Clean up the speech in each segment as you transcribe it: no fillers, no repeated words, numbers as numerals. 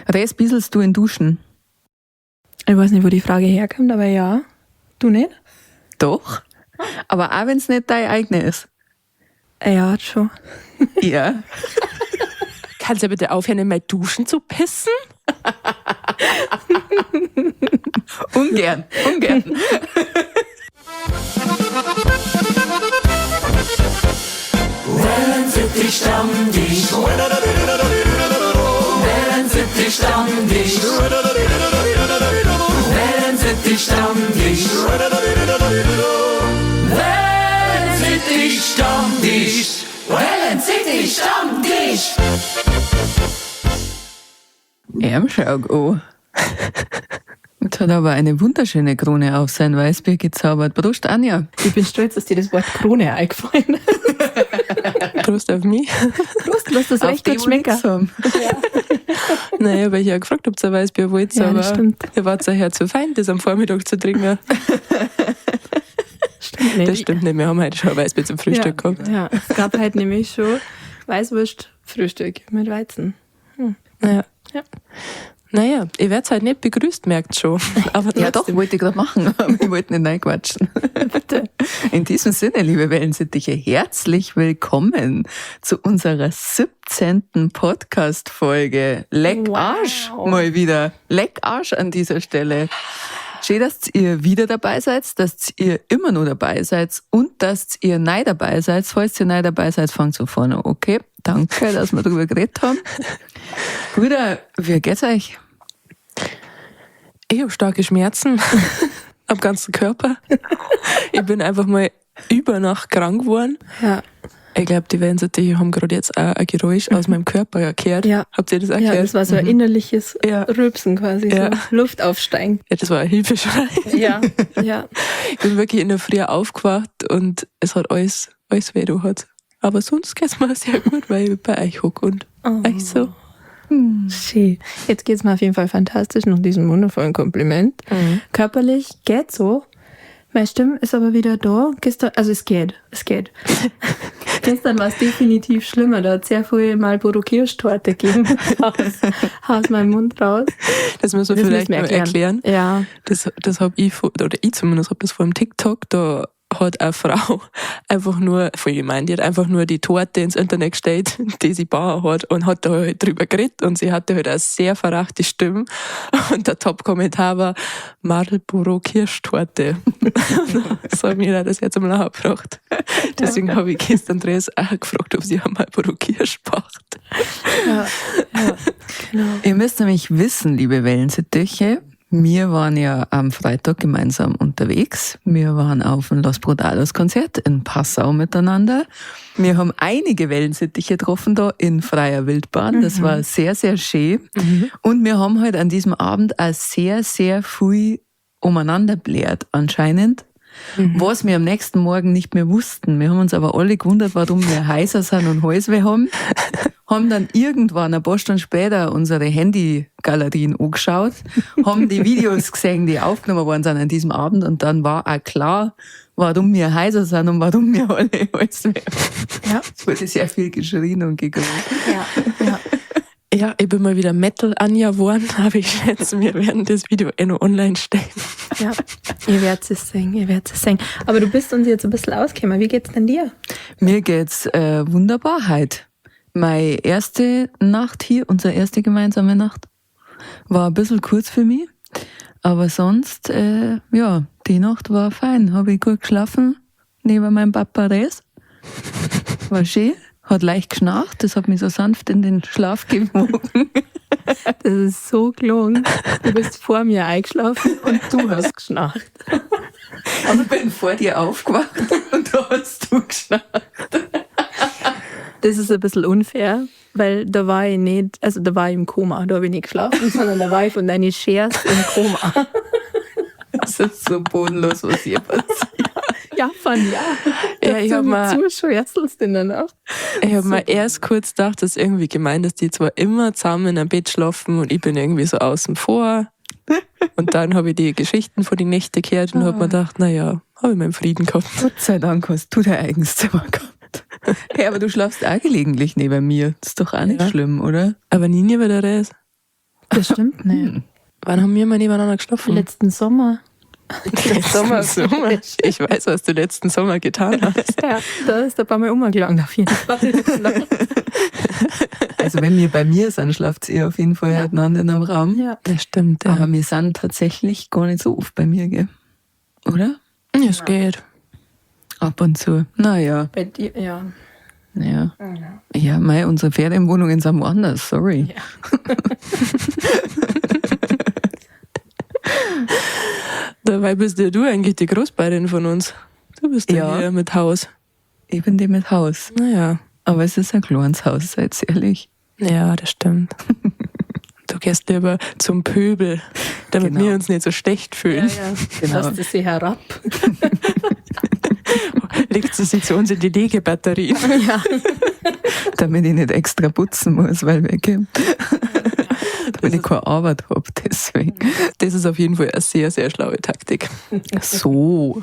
Restbieselst du in Duschen? Ich weiß nicht, wo die Frage herkommt, aber ja. Du nicht? Doch. Aber auch wenn es nicht dein eigener ist. Ja, schon. Ja. Kannst du bitte aufhören, in mein Duschen zu pissen? Ungern. Wellensittich Stammtisch. Wellensittich Stammtisch. Wellensittich Stammtisch. Wellensittich Stammtisch. Wellensittich Stammtisch. Schau an. Jetzt hat aber eine wunderschöne Krone auf sein Weißbier gezaubert. Prost, Anja. Ich bin stolz, dass dir das Wort Krone eingefallen ist. Prost auf mich. Prost, lass das echt gut schmecken. Naja, weil ich ja gefragt habe, ob ihr Weißbier wollt, Ja, aber das stimmt. ihr wart ja her zu fein, das am Vormittag zu trinken. Stimmt nicht. Das stimmt nicht, wir haben heute schon ein Weißbier zum Frühstück gehabt. Ja, es gab halt nämlich schon Weißwurst-Frühstück mit Weizen. Ja. Ja. Naja, ihr werdet halt nicht begrüßt, merkt schon. Aber Ja, doch, trotzdem. wollte ich gerade machen, aber ich wollte nicht reinquatschen. Bitte. In diesem Sinne, liebe Wellensittiche, herzlich willkommen zu unserer 17. Podcast-Folge. Leck Arsch mal wieder. Leck Arsch an dieser Stelle. Schön, dass ihr wieder dabei seid, dass ihr immer noch dabei seid und dass ihr neu dabei seid. Falls ihr neu dabei seid, fangt so vorne an. Okay, danke, dass wir darüber geredet haben. Brüder, wie geht's euch? Ich habe starke Schmerzen am ganzen Körper. Ich bin einfach mal über Nacht krank geworden. Ja. Ich glaube, die Wellensittiche haben gerade jetzt auch ein Geräusch aus meinem Körper gehört. Ja. Habt ihr das auch Ja, gehört? das war so ein innerliches Ja. Rülpsen quasi, Ja. so Luft aufsteigen. Ja, das war ein Hilfeschrei. Ja, ja. Ich bin wirklich in der Früh aufgewacht und es hat alles weh hat. Aber sonst geht's mir sehr gut, weil ich bei euch hocke und euch so. Schön. Jetzt geht's mir auf jeden Fall fantastisch nach diesem wundervollen Kompliment. Körperlich geht so. Meine Stimme ist aber wieder da. Gestern, also es geht. Gestern war es definitiv schlimmer. Da hat sehr viel Marlboro Kirschtorte gegeben. Aus meinem Mund raus. Das müssen wir Das vielleicht müssen wir mal erklären. Ja. Das habe ich, oder ich zumindest habe das vor dem TikTok, da hat eine Frau einfach nur, voll gemein, die hat einfach nur die Torte ins Internet gestellt, die sie bauen hat und hat da halt drüber geredet und sie hatte halt eine sehr verrachte Stimme und der Top-Kommentar war Marlboro Kirschtorte. Das hat mir das jetzt am Lachen gebracht. Deswegen habe ich gestern Andreas auch gefragt, ob sie eine Marlboro Kirsch backt. Ja, genau. Ihr müsst nämlich wissen, liebe Wellensittiche, wir waren ja am Freitag gemeinsam unterwegs. Wir waren auf dem Los Brutalos Konzert in Passau miteinander. Wir haben einige Wellensittiche getroffen da in freier Wildbahn. Das war sehr, sehr schön. Und wir haben halt an diesem Abend auch sehr, sehr viel umeinander blärt anscheinend. Was wir am nächsten Morgen nicht mehr wussten. Wir haben uns aber alle gewundert, warum wir heißer sind und Halsweh haben. Haben dann irgendwann ein paar Stunden später unsere Handygalerien angeschaut, haben die Videos gesehen, die aufgenommen worden sind an diesem Abend und dann war auch klar, warum wir heißer sind und warum wir alle Halsweh haben. Ja. Es wurde sehr viel geschrien und gegrölt. Ja. Ja, ich bin mal wieder Metal-Anja geworden, aber ich schätze, wir werden das Video noch online stellen. Ja, ihr werdet es sehen. Aber du bist uns jetzt ein bisschen ausgekommen. Wie geht's denn dir? Mir geht's wunderbar heute. Meine erste Nacht hier, unsere erste gemeinsame Nacht, war ein bisschen kurz für mich. Aber sonst, die Nacht war fein. Habe ich gut geschlafen, neben meinem Papa Res. War schön. Hat leicht geschnarcht, das hat mich so sanft in den Schlaf gewogen. Das ist so gelungen. Du bist vor mir eingeschlafen und du hast geschnarcht. Aber ich bin vor dir aufgewacht und da hast du geschnarcht. Das ist ein bisschen unfair, weil da war ich nicht, also da war ich im Koma, da habe ich nicht geschlafen, sondern da war ich von deinen Shares im Koma. Das ist so bodenlos, was hier passiert. Ja, Ja, ich habe mal, Schwärzelst in der Nacht. ich hab mal erst kurz gedacht, das ist irgendwie gemeint, dass die zwar immer zusammen in einem Bett schlafen und ich bin irgendwie so außen vor. Und dann habe ich die Geschichten von den Nächten gehört und habe mir gedacht, naja, habe ich meinen Frieden gehabt. Gott sei Dank hast du dein eigenes Zimmer gehabt. Hey, aber du schlafst auch gelegentlich neben mir. Das ist doch auch nicht Ja. schlimm, oder? Aber nie neben der Reis. Das stimmt nicht. Wann haben wir mal nebeneinander geschlafen? Letzten Sommer. Sommer. Ich weiß, was du letzten Sommer getan hast. Ja, da ist der paar Mal umgegangen auf jeden Fall. Also wenn wir bei mir sind, schlaft ihr auf jeden Fall miteinander in einem Raum. Ja. Das stimmt, ja. Aber wir sind tatsächlich gar nicht so oft bei mir, gell? Oder? Es geht. Ab und zu. Naja. Bei dir, ja. Ja. Ja, unsere Ferienwohnungen sind woanders, sorry. Ja. Dabei bist ja du eigentlich die Großbäuerin von uns. Du bist ja hier mit Haus. Ich bin die mit Haus. Naja. Aber es ist ein kleines Haus, seid ehrlich. Ja, das stimmt. Du gehst lieber zum Pöbel, damit wir uns nicht so schlecht fühlen. Ja. Genau. Lasst es sie herab. Legt sie sich zu uns in die Legebatterie. Ja. Damit ich nicht extra putzen muss, weil wir gehen. Damit ich keine Arbeit habe, deswegen. Das ist auf jeden Fall eine sehr, sehr schlaue Taktik. So.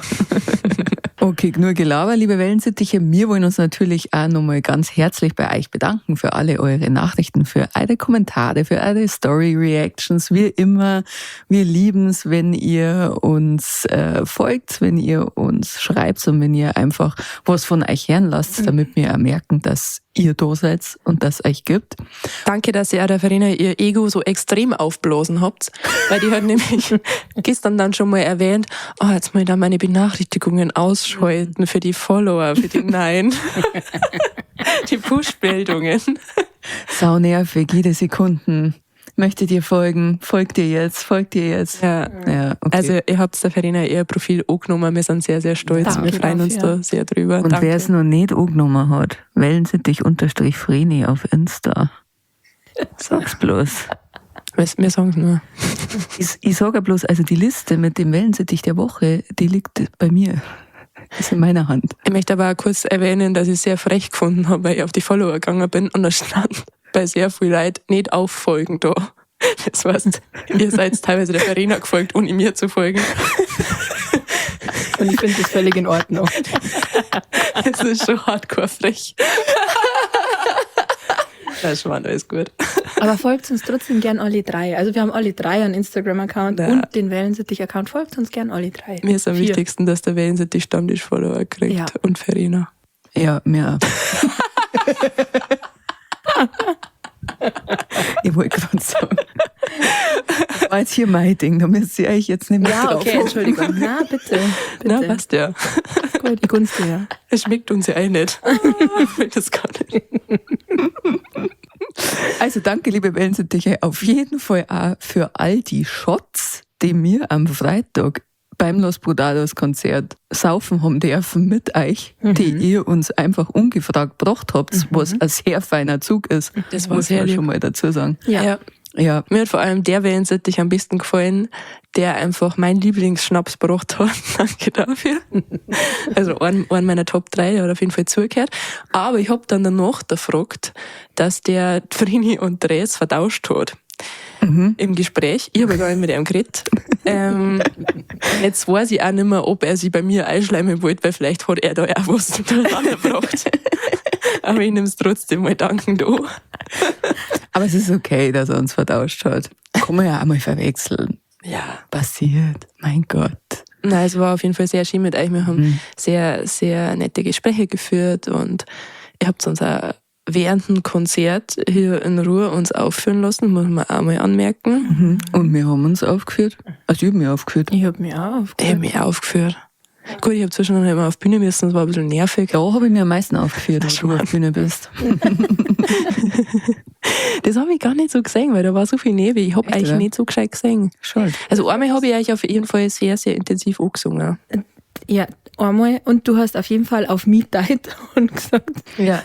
Okay, genug Gelaber, liebe Wellensittiche. Wir wollen uns natürlich auch nochmal ganz herzlich bei euch bedanken für alle eure Nachrichten, für eure Kommentare, für eure Story-Reactions. Wie immer, wir lieben es, wenn ihr uns folgt, wenn ihr uns schreibt und wenn ihr einfach was von euch hören lasst, damit wir auch merken, dass ihr da seid und dass es euch gibt. Danke, dass ihr der Verena ihr Ego so extrem aufblasen habt, weil die hat nämlich gestern dann schon mal erwähnt, jetzt mal da meine Benachrichtigungen ausschalten für die Follower, für die Nein. Die Push-Meldungen. Sau nervig, jede Sekunden. Möchtet ihr folgen? Folgt ihr jetzt? Ja. Ja, okay. Also ihr habt der Verena ihr Profil angenommen, wir sind sehr, sehr stolz. Danke Wir freuen uns dafür. da sehr drüber. Und wer es noch nicht angenommen hat, Wellensittich_Vreni auf Insta. Sag's bloß. Wir sagen es nur. Ich sage bloß, also die Liste mit dem Wellensittich der Woche, die liegt bei mir. Ist in meiner Hand. Ich möchte aber auch kurz erwähnen, dass ich sehr frech gefunden habe, weil ich auf die Follower gegangen bin und da stand bei sehr viel Leuten nicht auffolgen da. Das heißt, ihr seid teilweise der Verena gefolgt, ohne mir zu folgen. Und ich finde das völlig in Ordnung. Das ist schon hardcore frech. Das ist schon alles gut. Aber folgt uns trotzdem gern alle drei. Also wir haben alle drei einen Instagram-Account und den Wellensittich-Account. Folgt uns gern alle drei. Mir ist am 4. wichtigsten, dass der Wellensittich Stammtisch-Follower kriegt Ja. und Verena. Ja, mir auch. Ich wollte gerade sagen. Das war jetzt hier mein Ding, da müsst ihr euch jetzt nicht mehr Ja, drauf okay, Entschuldigung. Na, bitte. Na, passt ja. Gut, die Gunst ja. Es schmeckt uns ja eh nicht. Ich will das gar nicht. Also danke, liebe Wellensittiche, auf jeden Fall auch für all die Shots, die wir am Freitag beim Los Brutalos Konzert saufen haben dürfen mit euch, die ihr uns einfach ungefragt gebracht habt, was ein sehr feiner Zug ist. Das war muss sehr man lieb. schon mal dazu sagen. Ja. Ja, Mir hat vor allem der Wellensittich am besten gefallen, der einfach mein Lieblingsschnaps gebracht hat. Danke dafür. Also einen meiner Top 3, der hat auf jeden Fall zugehört. Aber ich hab dann danach gefragt, dass der Vreni und Dres vertauscht hat. Im Gespräch. Ich habe gar nicht mit ihm geredet. Jetzt weiß ich auch nicht mehr, ob er sich bei mir einschleimen wollte, weil vielleicht hat er da auch was durcheinander gebracht. Aber ich nehme es trotzdem mal dankend an. aber es ist okay, dass er uns vertauscht hat. Kann man ja auch mal verwechseln. Ja. Passiert, mein Gott. Nein, es war auf jeden Fall sehr schön mit euch. Wir haben sehr, sehr nette Gespräche geführt und ihr habt uns auch während dem Konzert hier in Ruhe uns aufführen lassen, muss man auch mal anmerken. Und wir haben uns aufgeführt. Also ich habe mich aufgeführt. Ich habe mich auch Ich habe aufgehört. mich auch aufgeführt. Gut, ich habe zwischen noch nicht mal auf die Bühne müssen, das war ein bisschen nervig. Da habe ich mir am meisten aufgeführt, als du auf der Bühne bist. Das habe ich gar nicht so gesehen, weil da war so viel Nebel. Ich habe Echt, euch oder? nicht so gescheit gesehen. Schade. Also einmal habe ich euch auf jeden Fall sehr, sehr intensiv angesungen. Ja, einmal. Und du hast auf jeden Fall auf Me Died und gesagt, Ja.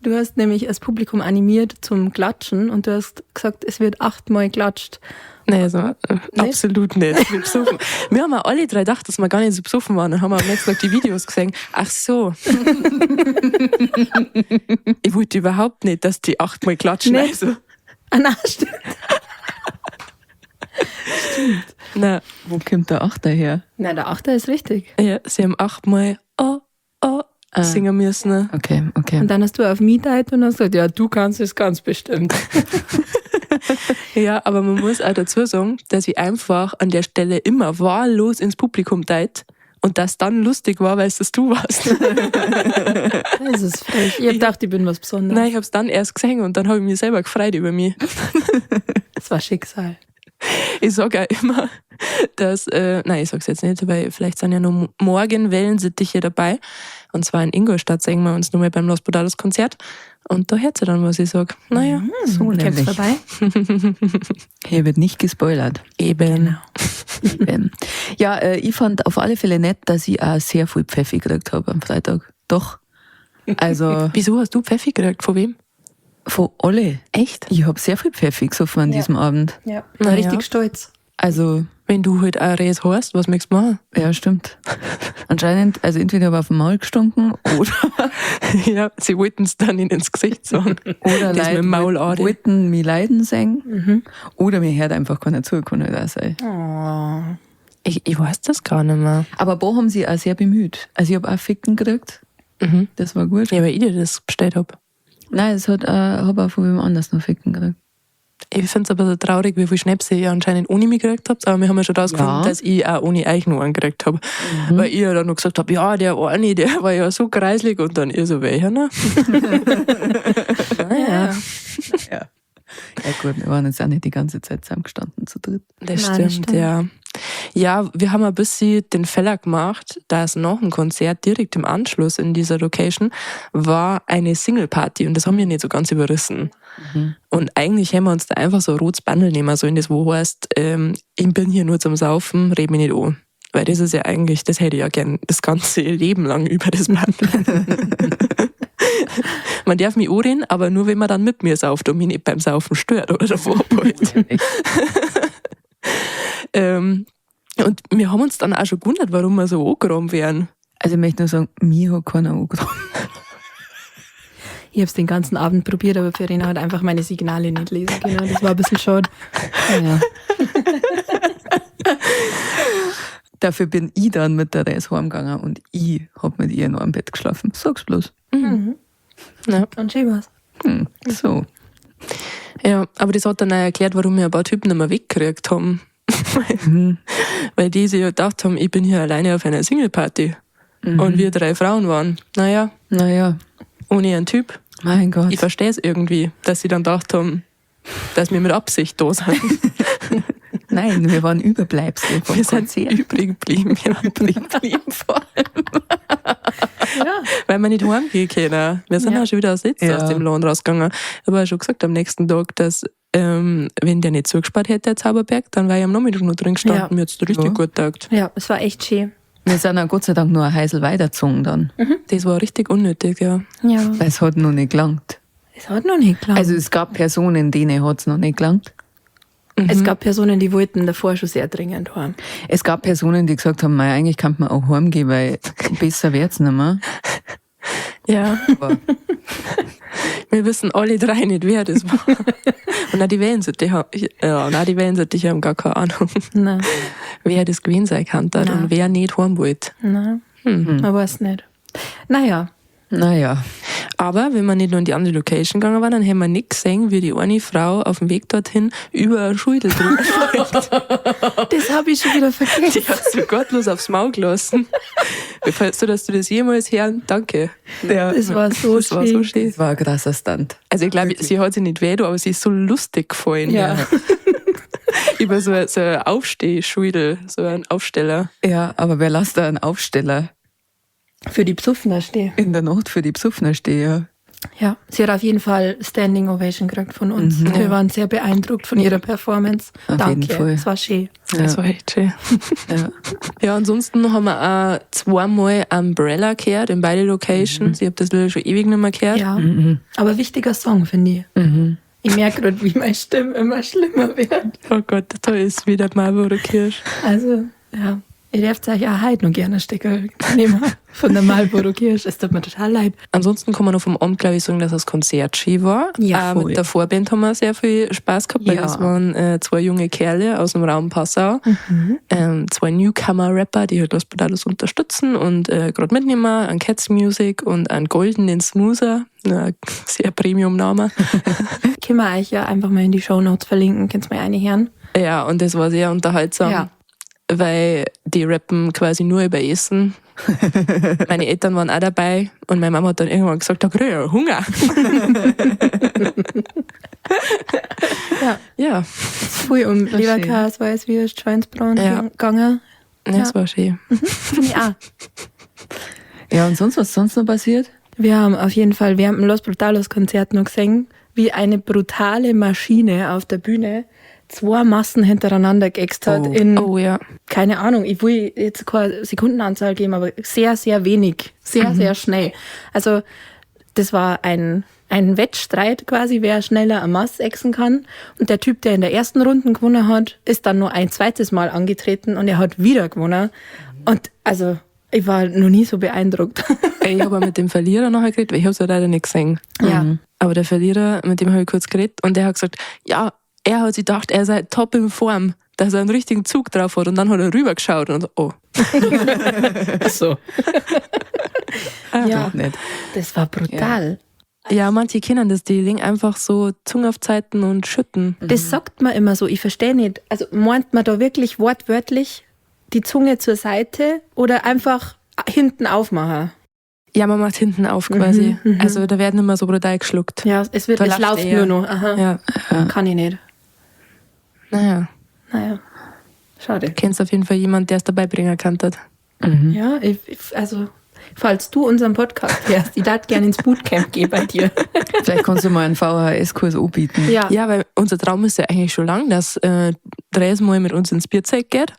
du hast nämlich das Publikum animiert zum Klatschen und du hast gesagt, es wird 8-mal klatscht. Nein, also, absolut nicht. Wir besoffen. Wir haben auch alle drei gedacht, dass wir gar nicht so besoffen waren. Dann haben wir am nächsten Tag die Videos gesehen. Ach so. Ich wollte überhaupt nicht, dass die 8-mal klatschen. Nee. Also, Ah, nein, stimmt. nein. Wo kommt der Achter her? Nein, der 8. ist richtig. Ja, sie haben 8-mal singen müssen. Okay. Und dann hast du auf Me Died und hast gesagt, ja, du kannst es ganz bestimmt. Ja, aber man muss auch dazu sagen, dass ich einfach an der Stelle immer wahllos ins Publikum teilt und das dann lustig war, weil es das du warst. Das ist frech. Ich hab gedacht, ich bin was Besonderes. Nein, ich hab's dann erst gesehen und dann habe ich mich selber gefreut über mich. Das war Schicksal. Ich sage auch immer, dass, ich sag's jetzt nicht, weil vielleicht sind ja noch morgen Wellensittiche dabei. Und zwar in Ingolstadt singen wir uns nochmal beim Los Podalos Konzert. Und da hört sie dann, was ich sage. Naja, So Kommst nämlich. vorbei? Hier wird nicht gespoilert. eben. Eben. Ja, ich fand auf alle Fälle nett, dass ich auch sehr viel Pfeffi gekriegt habe am Freitag. Doch. Also Wieso hast du Pfeffi gekriegt? Von wem? von alle. Echt? Ich habe sehr viel Pfeffi gesoffen an diesem Abend. Ja. Na War ja. richtig stolz. Also, Wenn du halt auch Reis hast, was möchtest du machen? ja, stimmt. Anscheinend, also entweder habe ich auf dem Maul gestunken oder Ja, sie wollten es dann ihnen ins Gesicht sagen. Oder Das mit dem Maul an. wollten mich leiden sehen. Oder mir hört einfach keiner zu, kann halt auch sein. Oh. Ich weiß das gar nicht mehr. Aber da haben sie auch sehr bemüht. Also ich habe auch Ficken gekriegt. Mhm. Das war gut. Ja, weil ich dir das bestellt habe. Nein, es hat habe auch von wem anders noch Ficken gekriegt. Ich finde es aber so traurig, wie viel Schnäpse ihr anscheinend ohne mich gekriegt habt. Aber wir haben ja schon rausgefunden, Ja. dass ich auch ohne euch noch einen gekriegt habe. Weil ihr dann noch gesagt habt, ja, der eine, der war ja so kreislig. Und dann ihr so, welcher, ne? Naja, Ja. Ja gut, wir waren jetzt auch nicht die ganze Zeit zusammengestanden zu dritt. das Nein, das stimmt, stimmt. ja. Ja, wir haben ein bisschen den Fehler gemacht, dass nach dem Konzert direkt im Anschluss in dieser Location war eine Single-Party und das haben wir nicht so ganz überrissen. Und eigentlich haben wir uns da einfach so ein rotes Bandel nehmen sollen, das wo heißt, ich bin hier nur zum Saufen, red mich nicht an. Weil das ist ja eigentlich, das hätte ich ja gern das ganze Leben lang über das Bandel. Man darf mich anreden, aber nur wenn man dann mit mir sauft und mich nicht beim Saufen stört oder davor abholt. Und wir haben uns dann auch schon gewundert, warum wir so angeräumt werden. Also ich möchte nur sagen, mir hat keiner angerufen. Ich habe es den ganzen Abend probiert, aber Verena hat einfach meine Signale nicht lesen können. Das war ein bisschen schade. Ja. Dafür bin ich dann mit der Reis heimgegangen und ich habe mit ihr noch am Bett geschlafen. Sag's bloß. Ja. Und schön war's. So. Ja, aber das hat dann auch erklärt, warum wir ein paar Typen nicht mehr weggekriegt haben. Weil die sich ja gedacht haben, ich bin hier alleine auf einer Single-Party. Und wir 3 Frauen waren. Naja, Naja, ohne einen Typ. mein Gott. Ich verstehe es irgendwie, dass sie dann gedacht haben, dass wir mit Absicht da sind. Nein, wir waren Überbleibsel vom Wir sind Konzert. übrig geblieben. Ja. vor allem. Ja. Weil wir nicht heimgehen können. Wir sind Ja. auch schon wieder aus Sitz Ja. aus dem Laden rausgegangen. Ich habe auch schon gesagt am nächsten Tag, dass wenn der nicht zugespart hätte, der Zauberberg, dann wäre ich am Nachmittag noch drin gestanden. Ja. Mir hat es richtig Ja. gut getaugt. Ja, es war echt schön. Wir sind auch Gott sei Dank nur ein Heisel weitergezogen dann. Das war richtig unnötig, ja. Ja. Weil es hat noch nicht gelangt. Es hat noch nicht gelangt. Also es gab Personen, denen hat es noch nicht gelangt. Es gab Personen, die wollten davor schon sehr dringend heim. Es gab Personen, die gesagt haben, mei, eigentlich kann man auch heimgehen, weil besser wird's nicht mehr. Ja, Aber wir wissen alle 3 nicht, wer das war. Und auch die Wellensittiche haben gar keine Ahnung, Nein, wer das gewesen sein kann Nein. und wer nicht heim wollte. nein, man weiß nicht. Naja, naja, Aber wenn wir nicht nur in die andere Location gegangen waren, dann haben wir nicht gesehen, wie die eine Frau auf dem Weg dorthin über eine Schulter drüber fällt. das habe ich schon wieder vergessen. Die hat so gottlos aufs Maul gelassen. Falls du, dass du das jemals hören, danke. Das war so Das war so schön. schön. das war ein krasser Stunt. Also ich glaube, sie hat sich nicht weh, aber sie ist so lustig gefallen. Ja. Über so ein Aufstehschulter, so ein Aufsteller. Ja, aber wer lässt da einen Aufsteller Für die Psuffner stehe. in der Nacht für die Psuffner stehen? Ja, sie hat auf jeden Fall Standing Ovation gekriegt von uns. Wir waren sehr beeindruckt von ihrer Performance. Auf Danke, jeden Fall. es war schön. Das war echt schön. Ja. Ja, ansonsten haben wir auch 2-mal Umbrella gehört in beide Locations. Ich habe das leider schon ewig nicht mehr gehört. Ja, aber wichtiger Song, finde ich. Ich merke gerade, wie meine Stimme immer schlimmer wird. Oh Gott, da ist wieder Marlboro Kirsch. Also, ja, Ihr dürft euch auch heute noch gerne ein Stück nehmen von der Marlboro Kirsch. Es tut mir total leid. Ansonsten kann man noch vom Abend, glaube ich, sagen, dass das Konzert schön war. Ja, voll. Mit der Vorband haben wir sehr viel Spaß gehabt, weil Ja. das waren 2 junge Kerle aus dem Raum Passau. 2 Newcomer-Rapper, die halt Los Brutalos unterstützen und gerade mitnehmen, an Cats Music und an Goldenen Snoozer. Ein sehr Premium-Name. Können wir euch ja einfach mal in die Shownotes verlinken. Könnt ihr mal eine hören? Ja, und das war sehr unterhaltsam. Ja. Weil die rappen quasi nur über Essen. Meine Eltern waren auch dabei und meine Mama hat dann irgendwann gesagt, da krieg ich ja Hunger. Ja, Voll um war Leberkäse, Weißwürst, Schweinsbraten Ja. gegangen. das war schön. Finde ich auch. Ja, und sonst, was sonst noch passiert? Wir haben auf jeden Fall während dem Los Brutalos Konzert noch gesehen, wie eine brutale Maschine auf der Bühne 2 Massen hintereinander geäxt hat in, Oh ja. keine Ahnung, ich will jetzt keine Sekundenanzahl geben, aber sehr, sehr wenig. Sehr, sehr schnell. Also das war ein Wettstreit quasi, wer schneller eine Masse ächzen kann. Und der Typ, der in der ersten Runde gewonnen hat, ist dann nur ein zweites Mal angetreten und er hat wieder gewonnen. Und also ich war noch nie so beeindruckt. Ich habe mit dem Verlierer nachher geredet, weil ich habe es ja leider nicht gesehen. Ja. Aber der Verlierer, mit dem habe ich kurz geredet und der hat gesagt, ja, er hat sich gedacht, er sei top in Form, dass er einen richtigen Zug drauf hat und dann hat er rübergeschaut und so, oh. So. Ja, Nicht. das war brutal. Ja, manche kennen das, die legen einfach so Zunge auf Zeiten und schütten. Das sagt man immer so, ich verstehe nicht. Also meint man da wirklich wortwörtlich die Zunge zur Seite oder einfach hinten aufmachen? Ja, man macht hinten auf quasi. Also da werden immer so brutal geschluckt. Ja, es Da läuft läuft er. nur noch. Aha. Ja, Kann ich nicht. naja. Naja, schade. Kennst auf jeden Fall jemanden, der es dabei bringen kann. Ja, also falls du unseren Podcast hörst, ich darf gerne ins Bootcamp gehen bei dir. Vielleicht kannst du mal einen VHS-Kurs anbieten. Ja, Ja, weil unser Traum ist ja eigentlich schon lang, dass Dres mal mit uns ins Bierzelt geht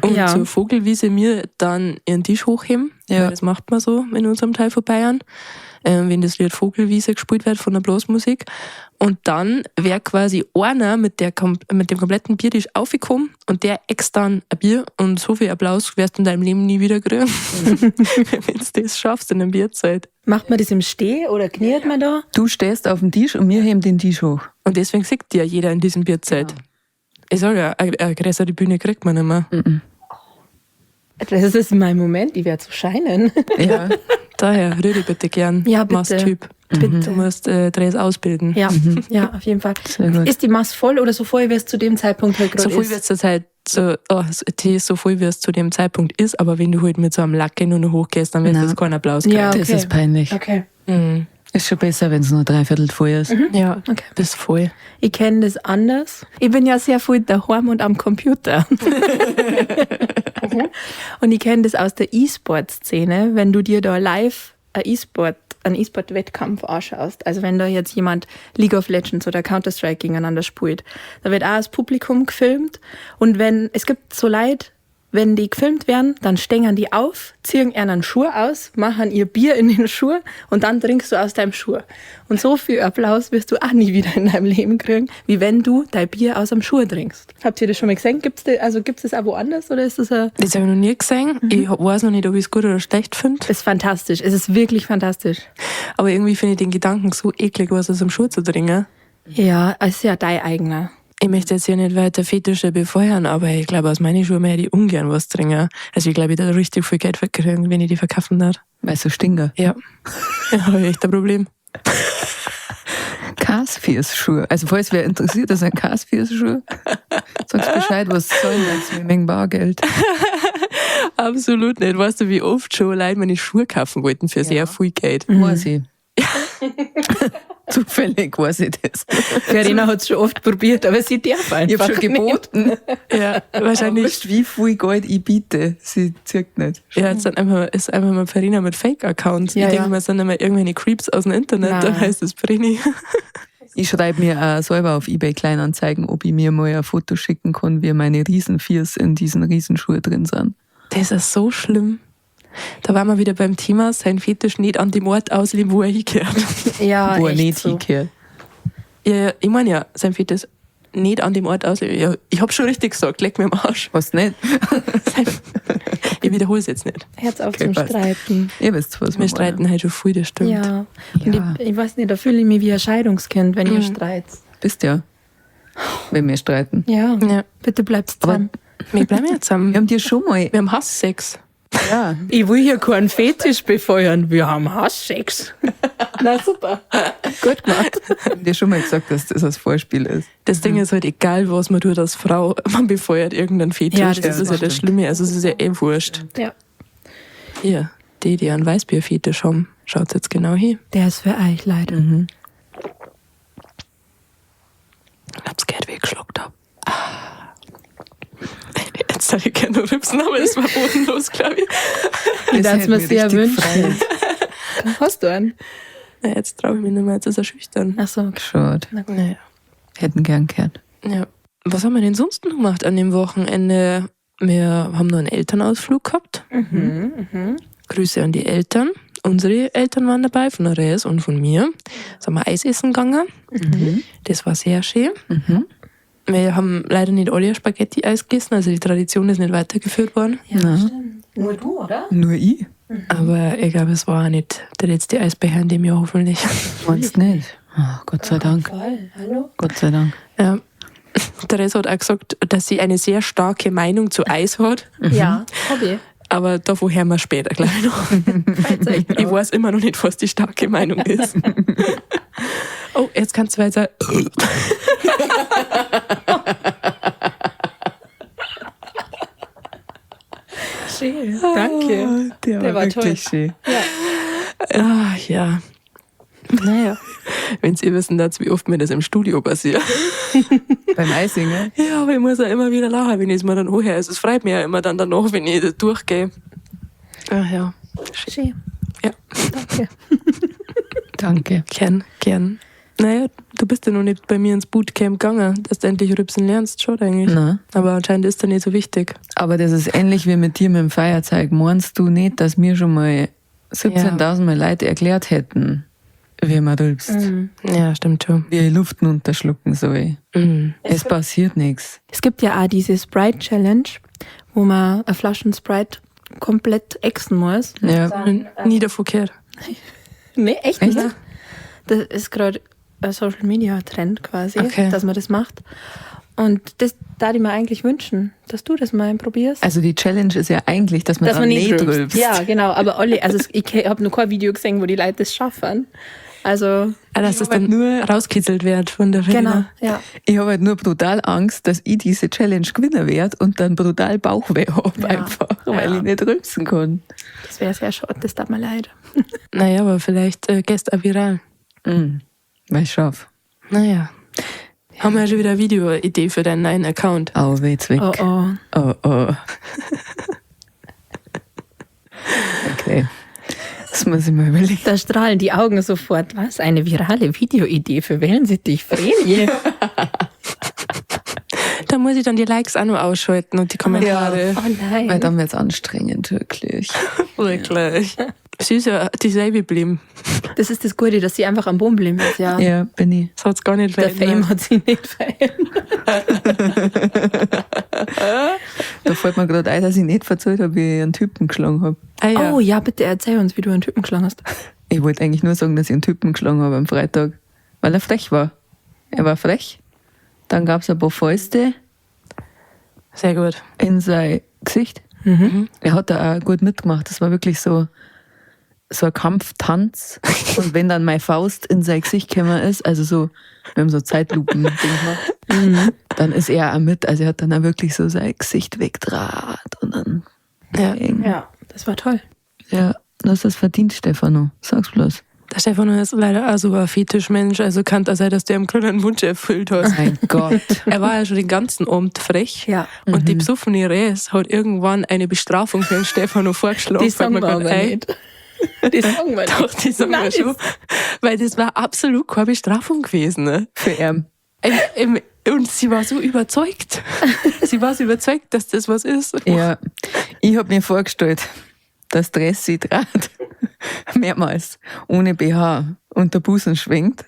und Ja. zur Vogelwiese mir dann ihren Tisch hochheben. Ja. Weil das macht man so in unserem Teil von Bayern, wenn das Lied Vogelwiese gespielt wird von der Blasmusik. Und dann wäre quasi einer mit dem kompletten Biertisch aufgekommen und der äxt dann ein Bier und so viel Applaus wirst du in deinem Leben nie wieder kriegen, wenn du das schaffst in einem Bierzelt. macht man das im Steh oder kniet man da? Du stehst auf dem Tisch und wir heben den Tisch hoch. Und deswegen sieht ja jeder in diesem Bierzelt. Ich sage ja, eine größere Bühne kriegt man nicht mehr. Das ist mein Moment, ich werde so scheinen. Ja. Daher, rühre bitte gern, Ja, bitte. Masstyp. Bitte. Du musst Drehs ausbilden. Ja, ja, auf jeden Fall. Sehr gut. Ist die Masse voll oder so voll, wie es zu dem Zeitpunkt halt So gerade viel wie ist? es zurzeit so voll wie es zu dem Zeitpunkt ist, aber wenn du halt mit so einem Lack nur noch hochgehst, dann wird Nein. es keinen Applaus kriegen. Ja, Das okay. ist peinlich. Okay. Mhm. Ist schon besser, wenn es nur 3/4 voll ist. Ja, Okay. das ist voll. Ich kenne das anders. Ich bin ja sehr viel daheim und am Computer. Und ich kenne das aus der E-Sport-Szene, wenn du dir da live einen E-Sport-Wettkampf anschaust. Also wenn da jetzt jemand League of Legends oder Counter-Strike gegeneinander spielt, da wird auch das Publikum gefilmt. Und es gibt so Leute, wenn die gefilmt werden, dann stehen die auf, ziehen ihren Schuh aus, machen ihr Bier in den Schuh und dann trinkst du aus deinem Schuh. Und so viel Applaus wirst du auch nie wieder in deinem Leben kriegen, wie wenn du dein Bier aus dem Schuh trinkst. Habt ihr das schon mal gesehen? Gibt's das auch woanders oder ist das Das habe ich noch nie gesehen. Ich weiß noch nicht, ob ich es gut oder schlecht finde. ist fantastisch. Es ist wirklich fantastisch. Aber irgendwie finde ich den Gedanken so eklig, was aus dem Schuh zu trinken. Ja, es ist ja dein eigener. Ich möchte jetzt hier nicht weiter Fetische befeuern, aber ich glaube, aus meinen Schuhen hätte ich ungern was trinken. Also ich glaube, ich da richtig viel Geld kriegen, wenn ich die verkaufen darf. Weil so Stinger. Ja. Ja, habe ich echt ein Problem. Kasfiers-Schuhe. Also falls wer interessiert ist an Kasfiers-Schuhe, sagst Bescheid, was sollen das mit Menge Bargeld. Absolut nicht. Weißt du, wie oft schon Leute meine Schuhe kaufen wollten für sehr viel Geld? Weiß ich. Zufällig weiß ich das. Verena hat es schon oft probiert, aber sie darf einfach Ich habe schon nicht. geboten. Ja, wahrscheinlich. Wurscht, wie viel Geld ich biete. Sie zirkt nicht. Ja, jetzt ist einfach mal Farina mit Fake-Accounts. Ja, Ich denke ja. mal, es sind immer irgendwelche Creeps aus dem Internet, Nein. dann heißt es Brini. Ich schreibe mir auch selber auf eBay Kleinanzeigen, ob ich mir mal ein Foto schicken kann, wie meine Riesenviers in diesen Riesenschuhe drin sind. Das ist so schlimm. Da waren wir wieder beim Thema, sein Fetisch nicht an dem Ort ausleben, wo er hingehört. Ja, Wo er echt nicht so. hinkehrt. Ja, ich meine ja, sein Fetisch nicht an dem Ort ausleben. Ja, ich hab schon richtig gesagt, leck mir am Arsch. Was nicht? Ich wiederhole es jetzt nicht. Herz auf Okay, zum passt. Streiten. Ihr wisst, was Wir streiten halt schon viel, das stimmt. Ja. Und Ja. ich weiß nicht, da fühle ich mich wie ein Scheidungskind, wenn ihr streitet. Bist ja, wenn wir streiten. Ja. Ja. Bitte bleibt Aber- zusammen. Wir bleiben ja zusammen. Wir haben dir schon mal, Wir haben Hasssex. ja, Ich will hier keinen Fetisch befeuern. Wir haben Hasssex. Na super. Gut gemacht. wir haben dir schon mal gesagt, dass das ein Vorspiel ist. Das Ding ist halt egal, was man tut als Frau, man befeuert irgendeinen Fetisch. Ja, das das ist ja das Schlimme. Also es ist ja wurscht. Ja. Hier, die einen Weißbierfetisch haben, schaut jetzt genau hin. Der ist für euch leider. Ich hab's Geld weggeschluckt hab. Jetzt hätte ich gerne rübsen, aber es war bodenlos, glaube ich. Das hätte hat's mir mich sehr richtig wünschen. Hast du einen? Ja, jetzt traue ich mich nicht mehr, jetzt ist er schüchtern. Ach so. Schade. Naja. Hätten gern gehört. Ja. Was haben wir denn sonst noch gemacht an dem Wochenende? Wir haben noch einen Elternausflug gehabt. Grüße an die Eltern. Unsere Eltern waren dabei, von der Reyes und von mir. Sind wir Eis essen gegangen. Das war sehr schön. Wir haben leider nicht alle Spaghetti-Eis gegessen, also die Tradition ist nicht weitergeführt worden. Ja, Na. stimmt. Nur du, oder? Nur ich? Aber ich glaube, es war auch nicht der letzte Eisbecher in dem Jahr hoffentlich. Meinst nicht? Oh, Gott sei Dank. Voll. Hallo? Gott sei Dank. Ja. Therese hat auch gesagt, dass sie eine sehr starke Meinung zu Eis hat. Ja, Hobby. Aber davon hören wir später gleich noch. Ich weiß immer noch nicht, was die starke Meinung ist. Oh, jetzt kannst du weiter. Schön. Danke. Der war wirklich schön. Ah, ja. Naja, wenn Sie wissen, wie oft mir das im Studio passiert. Beim Eisingen? Ja, aber ich muss ja immer wieder lachen, wenn ich es mir dann anhöre. Also es freut mich ja immer dann danach, wenn ich das durchgehe. Ach ja. Schön. Ja, Danke. Danke. gern. Naja, du bist ja noch nicht bei mir ins Bootcamp gegangen, dass du endlich rübsen lernst, schon eigentlich. Na. Aber anscheinend ist das nicht so wichtig. Aber das ist ähnlich wie mit dir mit dem Feierzeug. Meinst du nicht, dass mir schon mal 17.000 Mal Leute erklärt hätten, wie man rülpst, Ja, stimmt schon. wie ich Luft runterschlucken soll? Mhm. Es passiert nichts. Es gibt ja auch diese Sprite Challenge, wo man eine Flasche Sprite komplett exen muss. Ja. Nie davon gehört. Nee, echt Echt? nicht. Das ist gerade ein Social Media Trend quasi, Okay. dass man das macht. Und das da ich mir eigentlich wünschen, dass du das mal probierst. Also die Challenge ist ja eigentlich, dass man dass dann man nicht nicht rülpst. rülpst. Ja, genau. Aber alle, also ich habe noch kein Video gesehen, wo die Leute das schaffen. Also, Dass es hab halt dann nur- rauskitzelt wird von der genau, Verena. ja. Ich habe halt nur brutal Angst, dass ich diese Challenge gewinnen werde und dann brutal Bauchweh habe Ja. einfach, weil Ja. ich nicht rülpsen kann. Das wäre sehr schade, das tut mir leid. Naja, aber vielleicht gehst du auch viral. Weil ich schaffe. Naja. Haben wir ja schon wieder eine Video-Idee für deinen neuen Account. Oh, weht's weg. Oh, oh. Oh, oh. Okay. Das muss ich mal überlegen. Da strahlen die Augen sofort. Was? Eine virale Videoidee für Wellensittich Vreni? Da muss ich dann die Likes auch noch ausschalten und die Kommentare. Oh Weil nein. dann wird's anstrengend, wirklich. Wirklich. Sie ist ja dieselbe geblieben. Das ist das Gute, dass sie einfach am Boden bleiben ist, ja. Ja, bin ich. Das hat es gar nicht Der verändert. Fame hat sie nicht verändert. Da fällt mir gerade ein, dass ich nicht verzeiht habe, wie ich einen Typen geschlagen habe. Ah, ja. Oh ja, bitte erzähl uns, wie du einen Typen geschlagen hast. Ich wollte eigentlich nur sagen, dass ich einen Typen geschlagen habe am Freitag, weil er frech war. Er war frech. Dann gab's ein paar Fäuste Sehr gut. in sein Gesicht. Er hat da auch gut mitgemacht. Das war wirklich so ein Kampftanz. Und wenn dann meine Faust in sein Gesicht gekommen ist, also so, wir haben so Zeitlupen gemacht, dann ist er auch mit. Also er hat dann auch wirklich so sein Gesicht wegdraht und dann Ja. Ja, das war toll. Ja, du hast das verdient, Stefano. Sag's bloß. Der Stefan ist leider auch so ein Fetischmensch, also kann das sein, dass du ihm gerade einen Wunsch erfüllt hast. Mein Gott. Er war ja schon den ganzen Abend frech. Ja. Und die besoffene Res hat irgendwann eine Bestrafung für den Stefano vorgeschlagen. Die fällt sagen mir wir grad aber ein. nicht. Die sagen wir Doch, die sagen wir Nein. schon. Weil das war absolut keine Bestrafung gewesen. Ne? Für ihn. Und sie war so überzeugt. Sie war so überzeugt, dass das was ist. Ja, ich hab mir vorgestellt, dass Dressi Draht mehrmals ohne BH und der Busen schwingt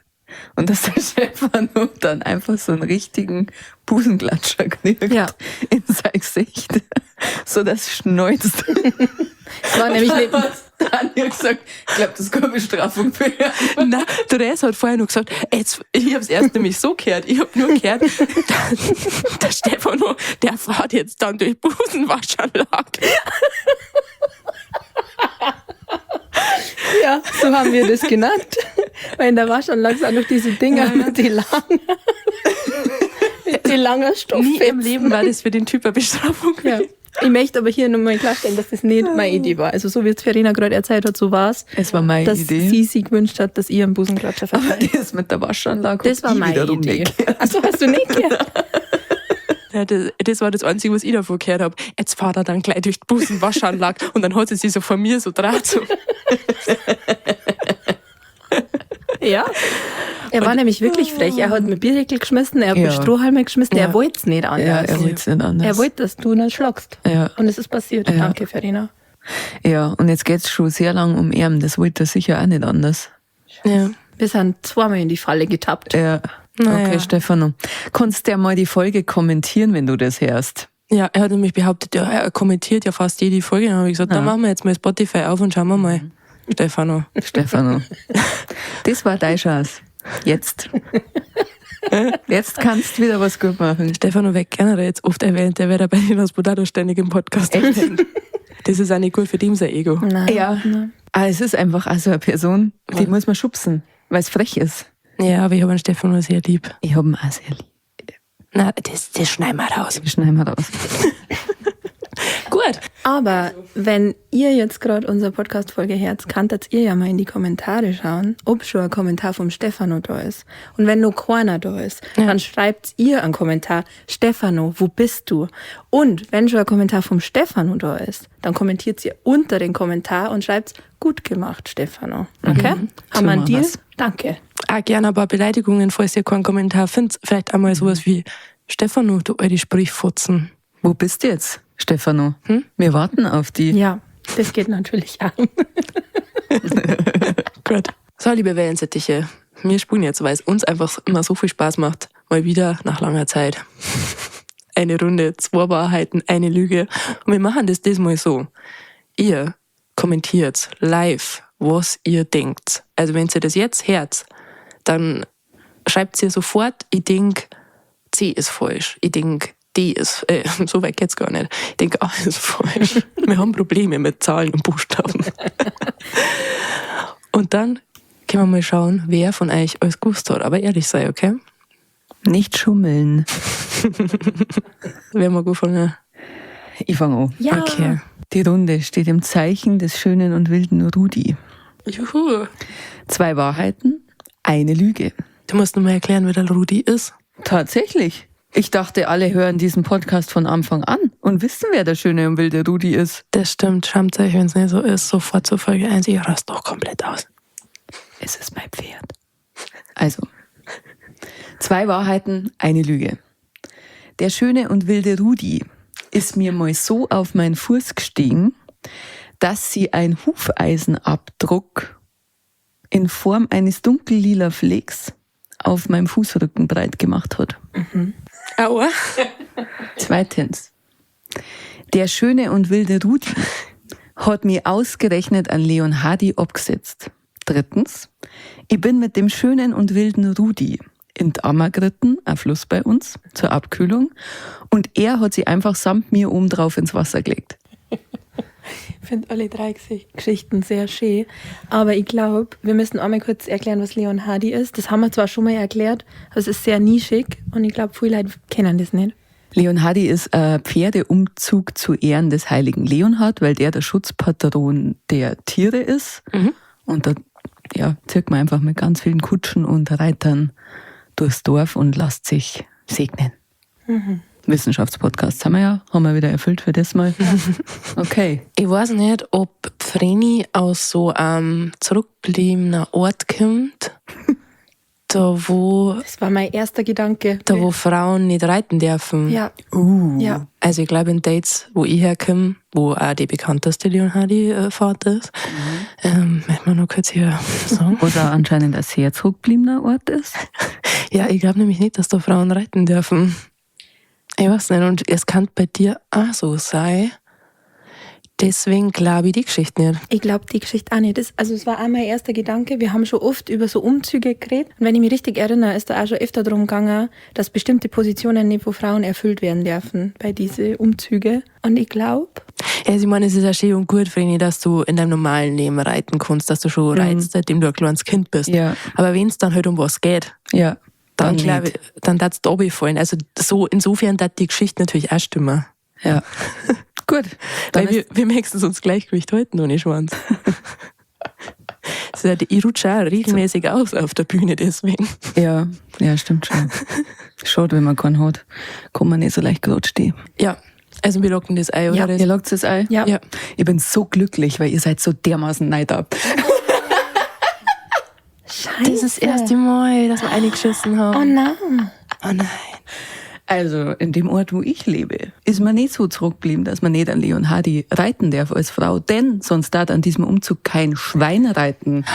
und dass der Stefano dann einfach so einen richtigen Busenklatscher kriegt Ja. in sein Gesicht, so dass es schneuzt. Das war nämlich neben, Daniel gesagt, ich glaube, das kann Bestrafung für ihn. Nein, Therese hat vorher noch gesagt, ich habe es erst nämlich so gehört. Ich habe nur gehört, der Stefano, der fährt jetzt dann durch Busenwaschanlage. ja, so haben wir das genannt. Weil in der Waschanlage sind noch diese Dinger mit die langen Nie Stofffetzen. im Leben war das für den Typ eine Bestrafung. Ja. Ich möchte aber hier nochmal klarstellen, dass das nicht meine Idee war. Also so wie es Verena gerade erzählt hat, so war es. Es war meine Dass Idee. sie sich gewünscht hat, dass ihr einen Busenklatscher Aber verteilt. das mit der Waschanlage Das war hab ich meine wiederum Idee. nicht gehört. Achso, hast du nicht gehört? Ja, das war das Einzige, was ich davon gehört habe. Jetzt fahrt er dann gleich durch die Busenwaschanlage und dann hat sie sich so von mir so draht. So. Ja. Er war nämlich wirklich frech. Er hat mit Bierdeckel geschmissen, er hat Ja. mit Strohhalme geschmissen, er Ja. wollte es nicht Ja, anders. er wollte es nicht anders. Er wollte, dass du nicht schlagst. Ja. Und es ist passiert. Ja. Danke, Verena. Ja, und jetzt geht's schon sehr lang um ihn. Das wollte er sicher auch nicht anders. Ja. Wir sind zweimal in die Falle getappt. Ja. Naja. Okay, Stefano. Kannst du ja mal die Folge kommentieren, wenn du das hörst? Ja, er hat nämlich behauptet, ja, er kommentiert ja fast jede Folge. Dann habe ich gesagt, dann machen wir jetzt mal Spotify auf und schauen wir mal. Stefano. Stefano. Das war deine Chance. Jetzt. Jetzt kannst du wieder was gut machen. Stefano wird generell jetzt oft erwähnt, der wird bei den Lospodados ständig im Podcast erwähnt. Das ist auch nicht gut für dem sein Ego. Nein. Ja. Aber es ist einfach auch so eine Person, die muss man schubsen, weil es frech ist. Ja, aber ich habe den Stefano sehr lieb. Ich habe ihn auch sehr lieb. Na, das schneiden wir raus. Wir schneiden mal raus. Gut. Aber wenn ihr jetzt gerade unsere Podcast-Folge hört, kanntet ihr ja mal in die Kommentare schauen, ob schon ein Kommentar vom Stefano da ist. Und wenn noch keiner da ist, dann schreibt ihr einen Kommentar, Stefano, wo bist du? Und wenn schon ein Kommentar vom Stefano da ist, dann kommentiert ihr unter den Kommentar und schreibt, gut gemacht, Stefano. Okay? Haben wir einen machen Deal? wir's. Danke. Auch gerne ein paar Beleidigungen, falls ihr keinen Kommentar findet. Vielleicht einmal sowas wie, Stefano, du alte Sprichfotzen. Wo bist du jetzt, Stefano? Wir warten auf die. Ja, das geht natürlich auch. Gut. So, liebe Wellensittiche, wir spielen jetzt, weil es uns einfach immer so viel Spaß macht, mal wieder nach langer Zeit. Eine Runde, 2 Wahrheiten, eine Lüge. Und wir machen das diesmal so. Ihr kommentiert live, was ihr denkt. Also wenn ihr das jetzt hört, dann schreibt ihr sofort, ich denke, C ist falsch. Ich denke, D ist, so weit geht's gar nicht. Ich denke, A ist falsch. Wir haben Probleme mit Zahlen und Buchstaben. Und dann können wir mal schauen, wer von euch alles gewusst hat. Aber ehrlich sei, okay? Nicht schummeln. Wer mag anfangen? Ich fange an. Ja. Okay. Die Runde steht im Zeichen des schönen und wilden Rudi. Juhu. 2 Wahrheiten, eine Lüge. Du musst nur mal erklären, wer der Rudi ist. Tatsächlich. Ich dachte, alle hören diesen Podcast von Anfang an und wissen, wer der schöne und wilde Rudi ist. Das stimmt, schämt euch, wenn es nicht so ist. Sofort zur Folge 1, ich rast doch komplett aus. Es ist mein Pferd. Also, 2 Wahrheiten, eine Lüge. Der schöne und wilde Rudi ist mir mal so auf meinen Fuß gestiegen, dass sie ein Hufeisenabdruck in Form eines dunkellila Flecks auf meinem Fußrücken breit gemacht hat. Aua. 2. Der schöne und wilde Rudi hat mir ausgerechnet an Leon Hardy abgesetzt. 3. Ich bin mit dem schönen und wilden Rudi in die Ammer geritten, ein Fluss bei uns, zur Abkühlung. Und er hat sie einfach samt mir oben drauf ins Wasser gelegt. Ich finde alle 3 Geschichten sehr schön. Aber ich glaube, wir müssen einmal kurz erklären, was Leon Hardy ist. Das haben wir zwar schon mal erklärt, aber es ist sehr nischig und ich glaube, viele Leute kennen das nicht. Leon Hardy ist ein Pferdeumzug zu Ehren des heiligen Leonhard, weil der Schutzpatron der Tiere ist. Und da zieht man einfach mit ganz vielen Kutschen und Reitern durchs Dorf und lässt sich segnen. Wissenschaftspodcasts haben wir wieder erfüllt für das Mal. Okay. Ich weiß nicht, ob Vreni aus so einem zurückgebliebenen Ort kommt. Da, wo mein erster Gedanke. wo Frauen nicht reiten dürfen. Ja. Ja. Also ich glaube in Dates, wo ich herkomme, wo auch die bekannteste Leon Hardy Vater ist, möchte man noch kurz hier sagen. Was auch anscheinend ein sehr zurückgebliebener Ort ist. Ja, ich glaube nämlich nicht, dass da Frauen reiten dürfen. Ich weiß nicht, und es kann bei dir auch so sein. Deswegen glaube ich die Geschichte nicht. Ich glaube die Geschichte auch nicht. Es war auch mein erster Gedanke. Wir haben schon oft über so Umzüge geredet. Und wenn ich mich richtig erinnere, ist da auch schon öfter darum gegangen, dass bestimmte Positionen nicht von Frauen erfüllt werden dürfen bei diesen Umzügen. Und ich glaube... Also ich meine, es ist auch schön und gut, Vreni, dass du in deinem normalen Leben reiten kannst, dass du schon reitest, seitdem du ein kleines Kind bist. Ja. Aber wenn es dann halt um was geht, Ja. dann glaube ich, dann darf es da fallen. Also so, insofern darf die Geschichte natürlich auch stimmen. Ja. Gut. Dann Weil wir möchten uns Gleichgewicht halten ohne Schwanz. Ich rutsche auch regelmäßig aus auf der Bühne deswegen. ja, stimmt schon. Schade, wenn man keinen hat. Kann man nicht so leicht gerade stehen. Ja, also wir locken das ein, oder? Ja. Ihr lockt das ein? Ja. Ja. Ich bin so glücklich, weil ihr seid so dermaßen neidab. Scheiße. Das ist das erste Mal, dass wir eingeschissen haben. Oh nein. Oh nein. Also in dem Ort, wo ich lebe, ist man nicht so zurückgeblieben, dass man nicht an Leon Hardy reiten darf als Frau, denn sonst darf an diesem Umzug kein Schwein reiten.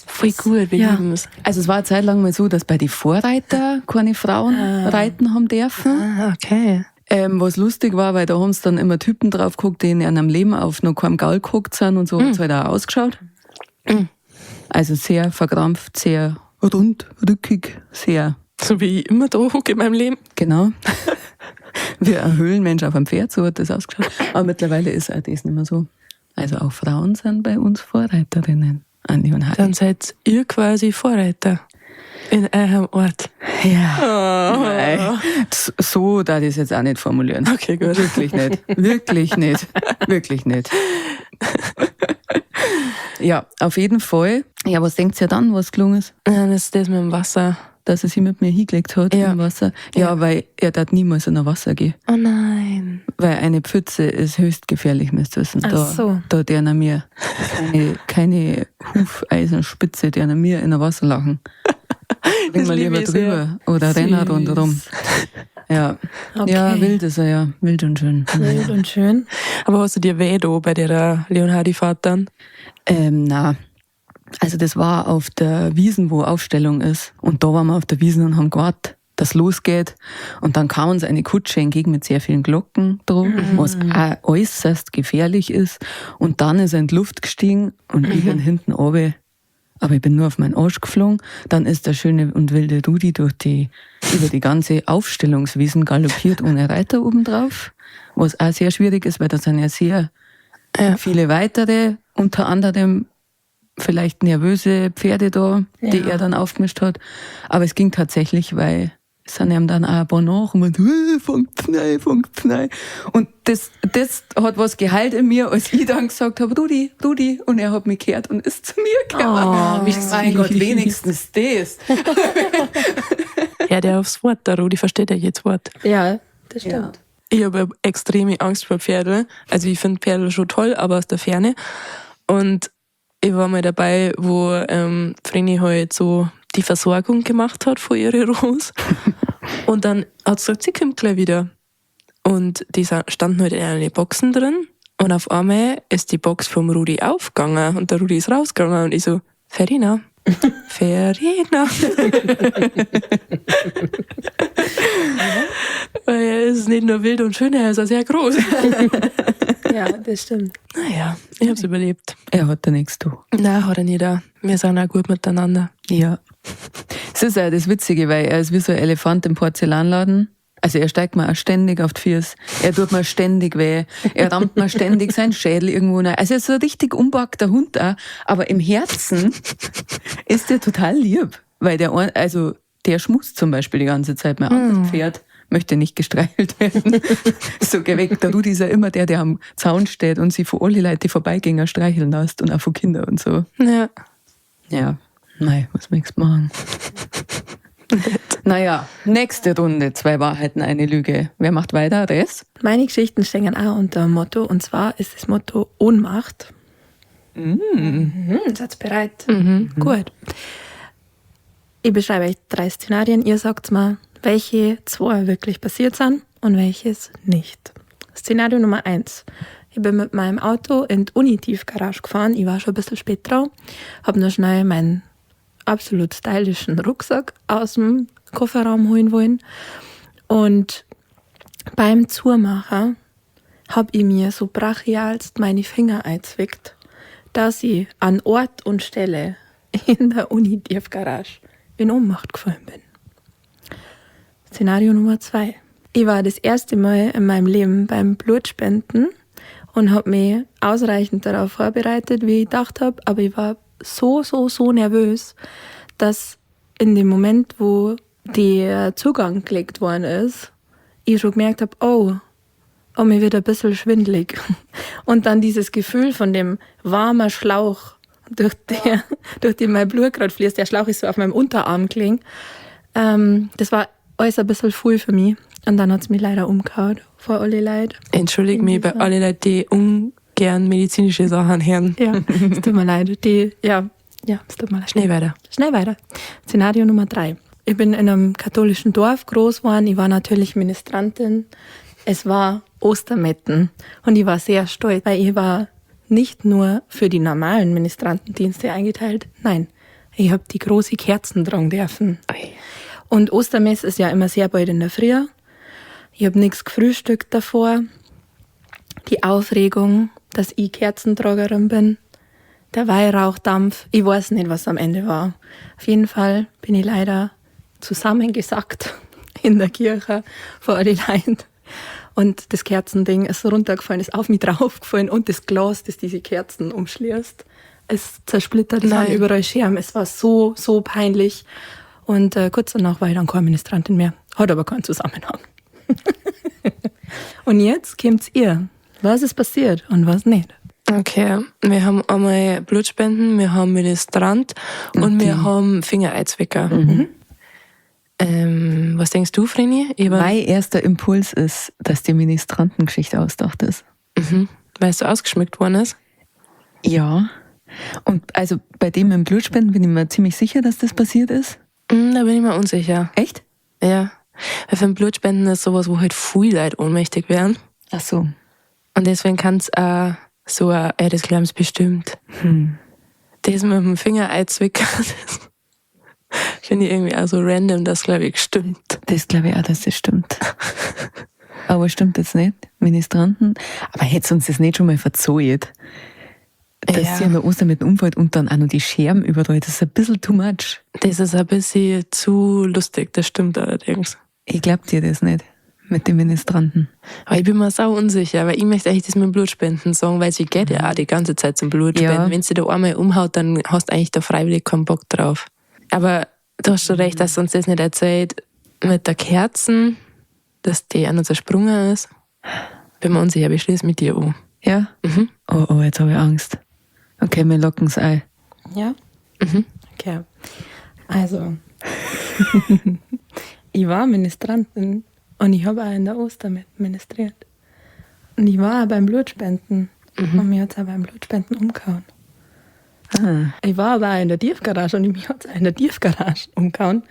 Voll gut, wir Ja. lieben es. Also es war eine Zeit lang mal so, dass bei den Vorreiter keine Frauen reiten haben dürfen. Ah, okay. Was lustig war, weil da haben sie dann immer Typen drauf geguckt, die in ihrem Leben auf noch keinem Gaul geguckt sind und so hat es halt auch ausgeschaut. Also sehr verkrampft, sehr rund, rückig, sehr, So wie ich immer da hocke in meinem Leben. genau. Wie ein Höhlenmensch auf einem Pferd, so hat das ausgeschaut. Aber mittlerweile ist auch das nicht mehr so. Also auch Frauen sind bei uns Vorreiterinnen an Leon Hardy. Dann seid ihr quasi Vorreiter in eurem Ort. Ja. Nein. So darf ich es jetzt auch nicht formulieren. Okay, gut. Wirklich nicht. Wirklich nicht. Wirklich nicht. Ja, auf jeden Fall. Ja, was denkt ihr dann, was gelungen ist? Ja, das ist das mit dem Wasser. Dass er sich mit mir hingelegt hat Ja. im Wasser? Ja, weil er darf niemals in ein Wasser gehen. Oh nein. Weil eine Pfütze ist höchst gefährlich, müsst ihr wissen. Ach so. Da der nach mir keine Hufeisenspitze, der nach mir in ein Wasser lachen. Bring mal liebe lieber ich sehr. drüber. Oder Renner rundherum. Ja. Okay. Ja, wild ist er ja. Wild und schön. Wild und schön. Aber hast du dir weh da bei der Leon Hardy-Fahrt dann? Na. Also das war auf der Wiesn, wo Aufstellung ist. Und da waren wir auf der Wiesn und haben gewartet, dass losgeht. Und dann kam uns eine Kutsche entgegen mit sehr vielen Glocken drauf, was auch äußerst gefährlich ist. Und dann ist er in die Luft gestiegen und ich bin hinten runter. Aber ich bin nur auf meinen Arsch geflogen. Dann ist der schöne und wilde Rudi über die ganze Aufstellungswiesen galoppiert ohne Reiter obendrauf. Was auch sehr schwierig ist, weil da sind ja sehr viele weitere, unter anderem vielleicht nervöse Pferde da, die er dann aufgemischt hat. Aber es ging tatsächlich, weil es sind ihm dann auch ein paar nach und man fangt's nein. Und das hat was geheilt in mir, als ich dann gesagt habe, Rudi. Und er hat mich gehört und ist zu mir gekommen. Mein Gott, wenigstens das. Ja, der aufs Wort, der Rudi versteht ja jedes Wort. Ja, das stimmt. Ich habe extreme Angst vor Pferde. Also ich finde Pferde schon toll, aber aus der Ferne. Und ich war mal dabei, wo Vreni halt so die Versorgung gemacht hat von ihren Rosen. Und dann hat sie gesagt, sie kommt gleich wieder. Und die standen halt in einer Boxen drin. Und auf einmal ist die Box vom Rudi aufgegangen und der Rudi ist rausgegangen. Und ich so, Verena. Weil er ist nicht nur wild und schön, er ist auch sehr groß. Ja, das stimmt. Naja, ich hab's überlebt. Er hat da nichts zu. Nein, hat er nicht auch. Wir sind auch gut miteinander. Ja. Es ist ja das Witzige, weil er ist wie so ein Elefant im Porzellanladen. Also er steigt mir auch ständig auf die Füße. Er tut mir ständig weh. Er rammt mir ständig seinen Schädel irgendwo rein. Also er ist so ein richtig unpackter Hund auch. Aber im Herzen ist der total lieb. Weil der schmust zum Beispiel die ganze Zeit. Mein anderes Pferd möchte nicht gestreichelt werden. So geh weg. Der Rudi ist ja immer der am Zaun steht und sich von alle Leute, die vorbeigehen, streicheln lässt und auch von Kindern und so. Ja. Ja, nein, was möchtest du machen? Naja, nächste Runde, 2 Wahrheiten, eine Lüge. Wer macht weiter? Res? Meine Geschichten stehen auch unter einem Motto, und zwar ist das Motto Ohnmacht. Seid bereit? Gut. Ich beschreibe euch 3 Szenarien. Ihr sagt mir, welche 2 wirklich passiert sind und welches nicht. Szenario Nummer 1. Ich bin mit meinem Auto in die Uni-Tiefgarage gefahren. Ich war schon ein bisschen spät dran. Habe noch schnell meinen absolut stylischen Rucksack aus dem Kofferraum holen wollen. Und beim Zumachen habe ich mir so brachialst meine Finger eingezwickt, dass ich an Ort und Stelle in der Uni-Tiefgarage in Ohnmacht gefallen bin. Szenario Nummer 2. Ich war das erste Mal in meinem Leben beim Blutspenden und habe mich ausreichend darauf vorbereitet, wie ich gedacht habe, aber ich war so nervös, dass in dem Moment, wo der Zugang gelegt worden ist, ich schon gemerkt habe, oh, mir wird ein bisschen schwindelig. Und dann dieses Gefühl von dem warmen Schlauch, durch den mein Blut gerade fließt, der Schlauch ist so auf meinem Unterarm gelegen, das war alles ein bisschen viel für mich. Und dann hat es mich leider umgehauen vor alle Leute. Entschuldige mich bei alle Leute, die ungern medizinische Sachen hören. Ja, es tut mir leid. Es tut mir leid. Schnell weiter. Szenario Nummer 3. Ich bin in einem katholischen Dorf groß geworden. Ich war natürlich Ministrantin. Es war Ostermetten. Und ich war sehr stolz, weil ich war nicht nur für die normalen Ministrantendienste eingeteilt. Nein, ich habe die große Kerzen tragen dürfen. Und Ostermess ist ja immer sehr bald in der Früh. Ich habe nichts gefrühstückt davor. Die Aufregung, dass ich Kerzentragerin bin. Der Weihrauchdampf. Ich weiß nicht, was am Ende war. Auf jeden Fall bin ich leider zusammengesackt in der Kirche vor alle Leuten. Und das Kerzending ist runtergefallen, ist auf mich draufgefallen und das Glas, das diese Kerzen umschließt, ist zersplittert. Es waren überall Scherben. Es war so peinlich. Und kurz danach war ich dann keine Ministrantin mehr. Hat aber keinen Zusammenhang. Und jetzt kommt's ihr. Was ist passiert und was nicht? Okay, wir haben einmal Blutspenden, wir haben Ministrant und wir haben Fingereizwecker. Was denkst du, Vreni? Mein erster Impuls ist, dass die Ministrantengeschichte ausgedacht ist. Weil es so ausgeschmückt worden ist? Ja. Und also bei dem im Blutspenden bin ich mir ziemlich sicher, dass das passiert ist. Da bin ich mir unsicher. Echt? Ja. Weil für ein Blutspenden ist sowas, wo halt viele Leute ohnmächtig werden. Ach so. Und deswegen kann es auch so, das glauben sie bestimmt. Das mit dem Finger einzwicken, das finde ich irgendwie auch so random, das glaube ich stimmt. Das glaube ich auch, dass das stimmt. Aber stimmt jetzt nicht, Ministranten. Aber hätte uns das nicht schon mal verzeiht, dass sie an der Ostermitten umfällt und dann auch noch die Scherben überall, das ist ein bisschen too much. Das ist ein bisschen zu lustig, das stimmt allerdings. Ich glaub dir das nicht, mit den Ministranten. Aber ich bin mir sau unsicher, weil ich möchte eigentlich das mit dem Blutspenden sagen, weil sie geht ja auch die ganze Zeit zum Blutspenden. Ja. Wenn sie da einmal umhaut, dann hast du eigentlich da freiwillig keinen Bock drauf. Aber du hast schon recht, dass uns das nicht erzählt mit der Kerzen, dass die an uns zersprungen ist. Bin mir unsicher, aber ich schließe mit dir an. Ja? Oh, jetzt habe ich Angst. Okay, wir locken es ein. Ja? Okay. Also, ich war Ministrantin und ich habe auch in der Ostermette ministriert. Und ich war auch beim Blutspenden. Und mir hat es auch beim Blutspenden umgehauen. Ich war aber auch in der Tiefgarage und mich hat es auch in der Tiefgarage umgehauen.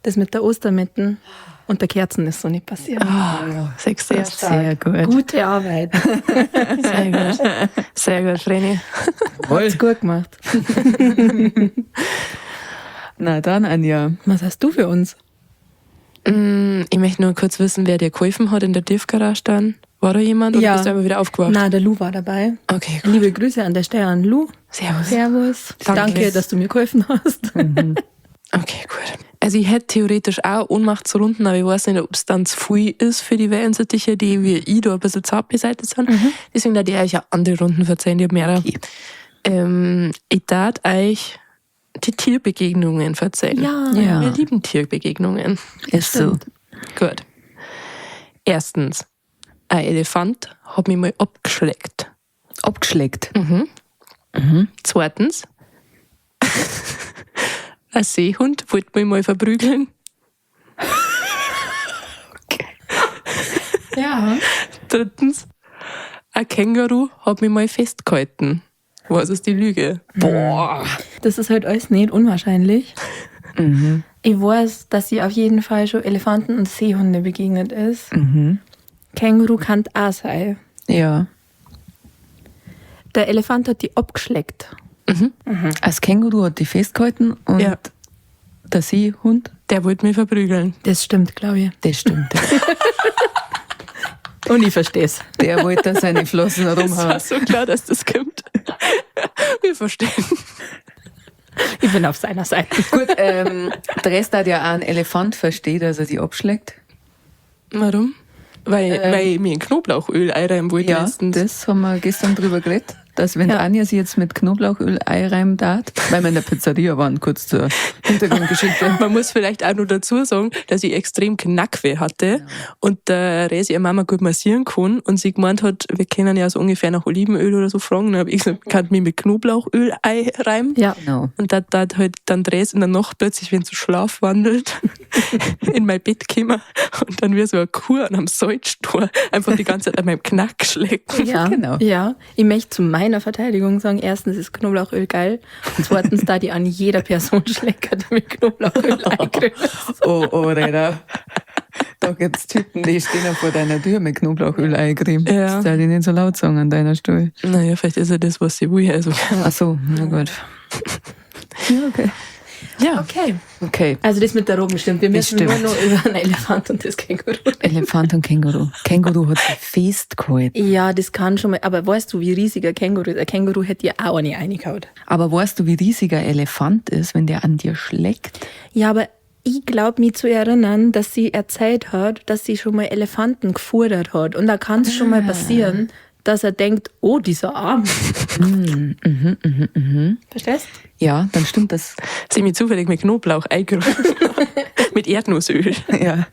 Das mit der Ostermetten und der Kerzen ist so nicht passiert. Sehr Sehr gut. Gute Arbeit. Sehr gut. Sehr gut, Vreni. Hat's gut gemacht. Na dann, Anja. Was hast du für uns? Ich möchte nur kurz wissen, wer dir geholfen hat in der Tiefgarage dann. War da jemand oder bist du einfach wieder aufgewacht? Nein, der Lou war dabei. Okay, gut. Liebe Grüße an der Stelle an Lou. Servus. Servus. Danke. Danke, dass du mir geholfen hast. Okay, gut. Also ich hätte theoretisch auch Ohnmachtsrunden, aber ich weiß nicht, ob es dann zu viel ist für die Wellensittiche, die wie ich da ein bisschen zart beseitigt sind. Deswegen darf ich euch auch andere Runden verzeihen, ich habe mehrere. Ich darf euch die Tierbegegnungen verzeihen. Ja. Wir lieben Tierbegegnungen. Ist so. Gut. Erstens, ein Elefant hat mich mal abgeschleckt. Abgeschleckt. Zweitens, ein Seehund wollte mich mal verprügeln. Ja. Drittens, ein Känguru hat mich mal festgehalten. Was ist die Lüge? Das ist halt alles nicht unwahrscheinlich. Ich weiß, dass sie auf jeden Fall schon Elefanten und Seehunde begegnet ist. Känguru kann auch sein. Ja. Der Elefant hat die abgeschleckt. Als Känguru hat die festgehalten und Ja. der Seehund, Der wollte mich verprügeln. Das stimmt, glaube ich. das stimmt. Und ich verstehe es. Der wollte da seine Flossen Es war rumhauen. so klar, dass das kommt. Wir verstehen. Ich bin auf seiner Seite. Gut, der Rest hat ja auch einen Elefant versteht, dass er die abschlägt. Warum? Weil ich mir ein Knoblauchöl einreiben wollte Ja, letztens. das haben wir gestern drüber geredet, dass wenn Anja sie jetzt mit Knoblauchöl einreiben darf, weil wir in der Pizzeria waren, kurz zur Hintergrundgeschichte. Man muss vielleicht auch noch dazu sagen, dass ich extrem Knackweh hatte und der Resi ihre Mama gut massieren kann und sie gemeint hat, wir können ja so ungefähr nach Olivenöl oder so fragen. Dann habe ich gesagt, ich kann mich mit Knoblauchöl einreiben. Ja. Genau. Und da halt dann Dres in der Nacht plötzlich, wenn sie Schlaf wandelt, in mein Bett gekommen und dann wie so eine Kur an einem Salzstor einfach die ganze Zeit an meinem Knack schlägt. Ja, Genau. ja. Ich möchte zu meiner Verteidigung sagen, erstens ist Knoblauchöl geil und zweitens, da die an jeder Person schleckert, die mit Knoblauchöl eingerührt. Oh, Reda. Da gibt's Typen, die stehen vor deiner Tür mit Knoblauchöl eingerieben. Ja. Das soll ich nicht so laut sagen an deiner Stelle. Naja, vielleicht ist ja das, was sie will. Also, Ach so, na gut. Ja, okay. ja. Okay. Okay. Also das mit der Roben stimmt. Wir müssen stimmt. nur noch über einen Elefant und das Känguru. Elefant und Känguru. Känguru hat sich festgehalten. Ja, das kann schon mal. Aber weißt du, wie riesig ein Känguru ist? Ein Känguru hätte ja auch eine reingehauen. Aber weißt du, wie riesig ein Elefant ist, wenn der an dir schlägt? Ja, aber ich glaube, mich zu erinnern, dass sie erzählt hat, dass sie schon mal Elefanten gefordert hat. Und da kann es schon mal passieren, dass er denkt, oh, dieser Arm. Verstehst? Ja, dann stimmt das. Sie mich zufällig mit Knoblauch eingerührt. Mit Erdnussöl. Ja.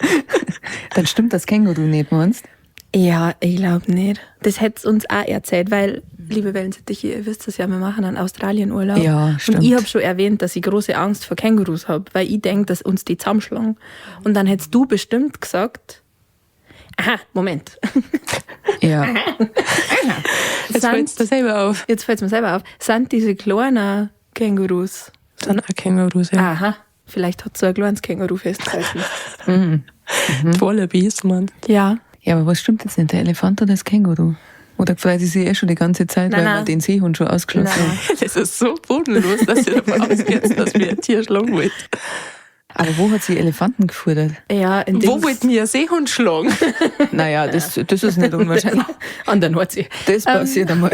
Dann stimmt das Känguru nicht, meinst du? Ja, ich glaube nicht. Das hätte es uns auch erzählt, weil, liebe Wellensittiche, ihr wisst es ja, wir machen einen Australien-Urlaub. Ja, stimmt. Und ich habe schon erwähnt, dass ich große Angst vor Kängurus habe, weil ich denke, dass uns die zusammenschlagen. Und dann hättest du bestimmt gesagt, aha, Moment. Ja. Jetzt fällt es dir selber auf. Jetzt fällt es mir selber auf. Sind diese kleinen Kängurus? Dann auch Kängurus, ja. Aha, vielleicht hat so ein kleines Känguru festgehalten. Die Wallabies, man. Ja. Ja, aber was stimmt jetzt nicht? Der Elefant oder das Känguru? Oder freut sie sich schon die ganze Zeit, Nein, weil nein. wir den Seehund schon ausgeschlossen Nein. haben? Das ist so bodenlos, dass ihr davon ausgeht, dass wir ein Tier schlagen wollt. Aber wo hat sie Elefanten gefordert? Ja, in Wo wollt mir ein Seehund schlagen? Naja, das ist nicht unwahrscheinlich. An der Nordsee. Das passiert einmal.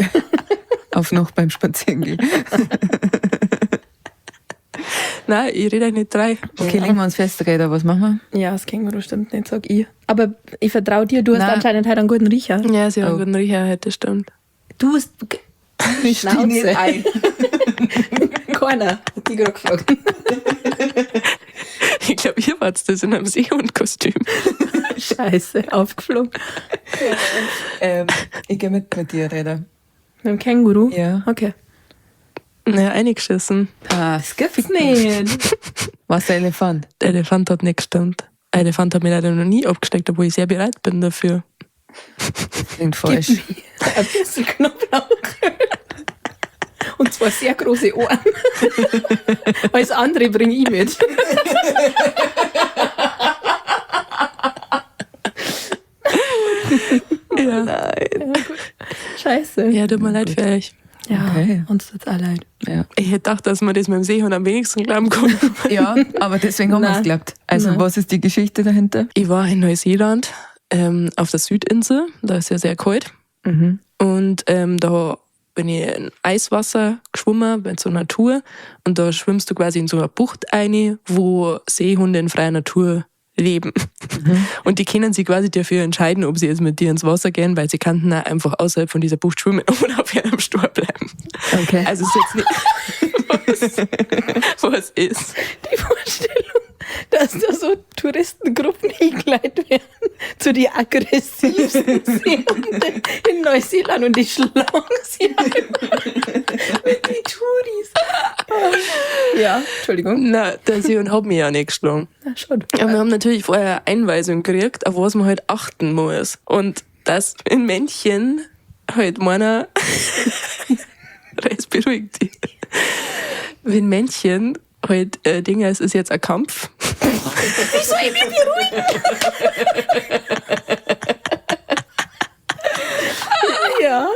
Auf noch beim Spazierengehen. Nein, ich rede euch nicht drei. Okay, legen wir uns fest, Reda, was machen Ja, das Känguru stimmt nicht, sag ich. Aber ich vertraue dir, du hast Nein. anscheinend halt einen guten Riecher. Ja, sie haben Oh. einen guten Riecher heute, stimmt. Du hast... wir? Schnauze. Keiner hat die gerade gefragt. Ich glaube, ihr wart das in einem Seehundkostüm. Scheiße, aufgeflogen. Ich gehe mit dir, Reda. Mit dem Känguru? Ja. Okay. Naja, eingeschissen. Ah, Das gibt's nicht. was der Elefant? Der Elefant hat nicht gestimmt. Der Elefant hat mich leider noch nie abgesteckt, obwohl ich sehr bereit bin dafür. Klingt falsch. Ein bisschen Knoblauch. Und zwar sehr große Ohren. Alles andere bringe ich mit. Ja, Nein. Scheiße. ja, tut mir leid für euch. Ja, Okay. uns tut's auch leid. Ja. Ich hätte gedacht, dass man das mit dem Seehund am wenigsten glauben kann. Ja, aber deswegen haben wir es Nein. geglaubt. Also, Nein. was ist die Geschichte dahinter? Ich war in Neuseeland auf der Südinsel, da ist ja sehr kalt. Und da bin ich in Eiswasser geschwommen, bei so einer Tour. Und da schwimmst du quasi in so einer Bucht rein, wo Seehunde in freier Natur leben. Und die können sich quasi dafür entscheiden, ob sie jetzt mit dir ins Wasser gehen, weil sie könnten auch einfach außerhalb von dieser Bucht schwimmen und auf ihrem Stor bleiben. Okay. Also es ist jetzt nicht, was ist. Die Vorstellung, dass da so Touristengruppen hingeleitet werden zu die aggressivsten Seehunden in Neuseeland und die schlagen sie einfach mit den Touris. Ja, Entschuldigung. Na, der Seehund hat mich ja nicht geschlagen. Na, schon. Ja, wir haben natürlich vorher eine Einweisung gekriegt, auf was man halt achten muss. Und das in Männchen halt meiner Reis beruhigt dich. Wenn Männchen halt Dinge, es ist jetzt ein Kampf. Wie soll ich mich beruhigen? Ja.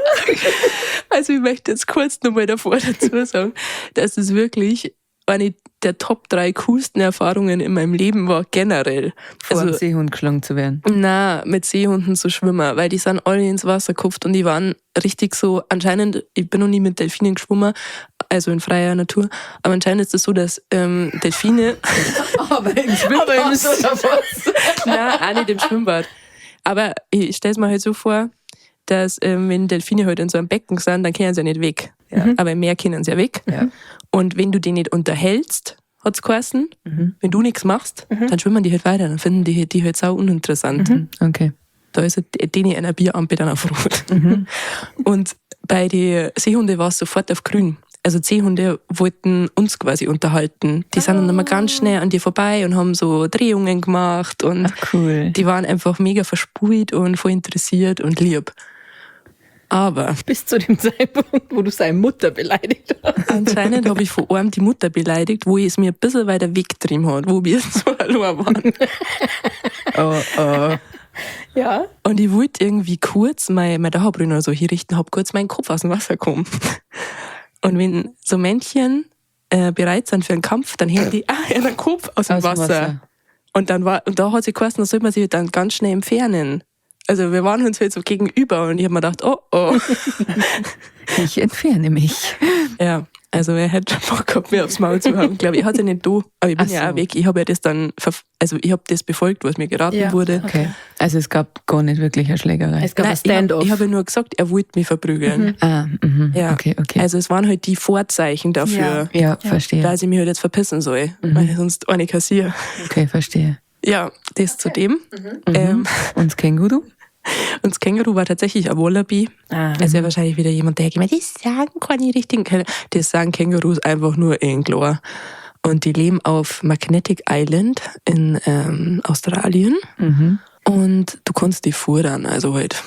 Also ich möchte jetzt kurz nochmal davor dazu sagen, dass es wirklich eine der Top 3 coolsten Erfahrungen in meinem Leben war, generell. Vor einem Seehund geschlagen zu werden. Na, mit Seehunden zu schwimmen, weil die sind alle ins Wasser gekupft und die waren richtig so, anscheinend, ich bin noch nie mit Delfinen geschwommen, also in freier Natur, aber anscheinend ist es so, dass Delfine... Aber im Schwimmbad oder was? Nein, auch nicht im Schwimmbad. Aber ich stelle es mir halt so vor, dass wenn Delfine halt in so einem Becken sind, dann können sie ja nicht weg. Ja. Aber im Meer können sie ja weg. Ja. Und wenn du die nicht unterhältst, hat's geheißen, wenn du nichts machst, dann schwimmen die halt weiter. Dann finden die halt sau uninteressant. Okay. Da ist denen einer Bierampe dann auf Rot. Und bei den Seehunden war es sofort auf grün. Also die Seehunde wollten uns quasi unterhalten. Die sind dann immer ganz schnell an dir vorbei und haben so Drehungen gemacht. Und Ach, cool. die waren einfach mega verspult und voll interessiert und lieb. Aber Bis zu dem Zeitpunkt, wo du seine Mutter beleidigt hast. anscheinend habe ich von einem die Mutter beleidigt, wo ich es mir ein bisschen weiter weggetrieben hat, wo wir so allein waren. Ja. Und ich wollte irgendwie kurz mein Dauerbrünner so hier richten, hab kurz meinen Kopf aus dem Wasser kommen. Und wenn so Männchen bereit sind für einen Kampf, dann hängen die ihren Kopf aus dem Wasser. Und da hat sie geheißen, da soll man sich dann ganz schnell entfernen. Also wir waren uns halt so gegenüber und ich habe mir gedacht, oh. Ich entferne mich. Ja, also er hätte Bock gehabt, mir aufs Maul zu haben. Glaube ich, hatte nicht da, aber ich bin ja auch weg. Ich habe ja das dann, ich habe das befolgt, was mir geraten wurde. Okay. Also es gab gar nicht wirklich eine Schlägerei. Es gab ein Nein, Stand-off. ich habe nur gesagt, er wollte mich verprügeln. Ja. Okay. Also es waren halt die Vorzeichen dafür, Ja, verstehe. dass ich mich halt jetzt verpissen soll, weil ich sonst eine kassiere. Okay, verstehe. Ja, das zu dem. Und das Känguru? Und das Känguru war tatsächlich ein Wallaby. Also ja wahrscheinlich wieder jemand, der gemeint, die sagen keine richtigen Kängurus. Die sagen Kängurus einfach nur in Chlor. Und die leben auf Magnetic Island in Australien. Und du kannst die fuhren, also halt.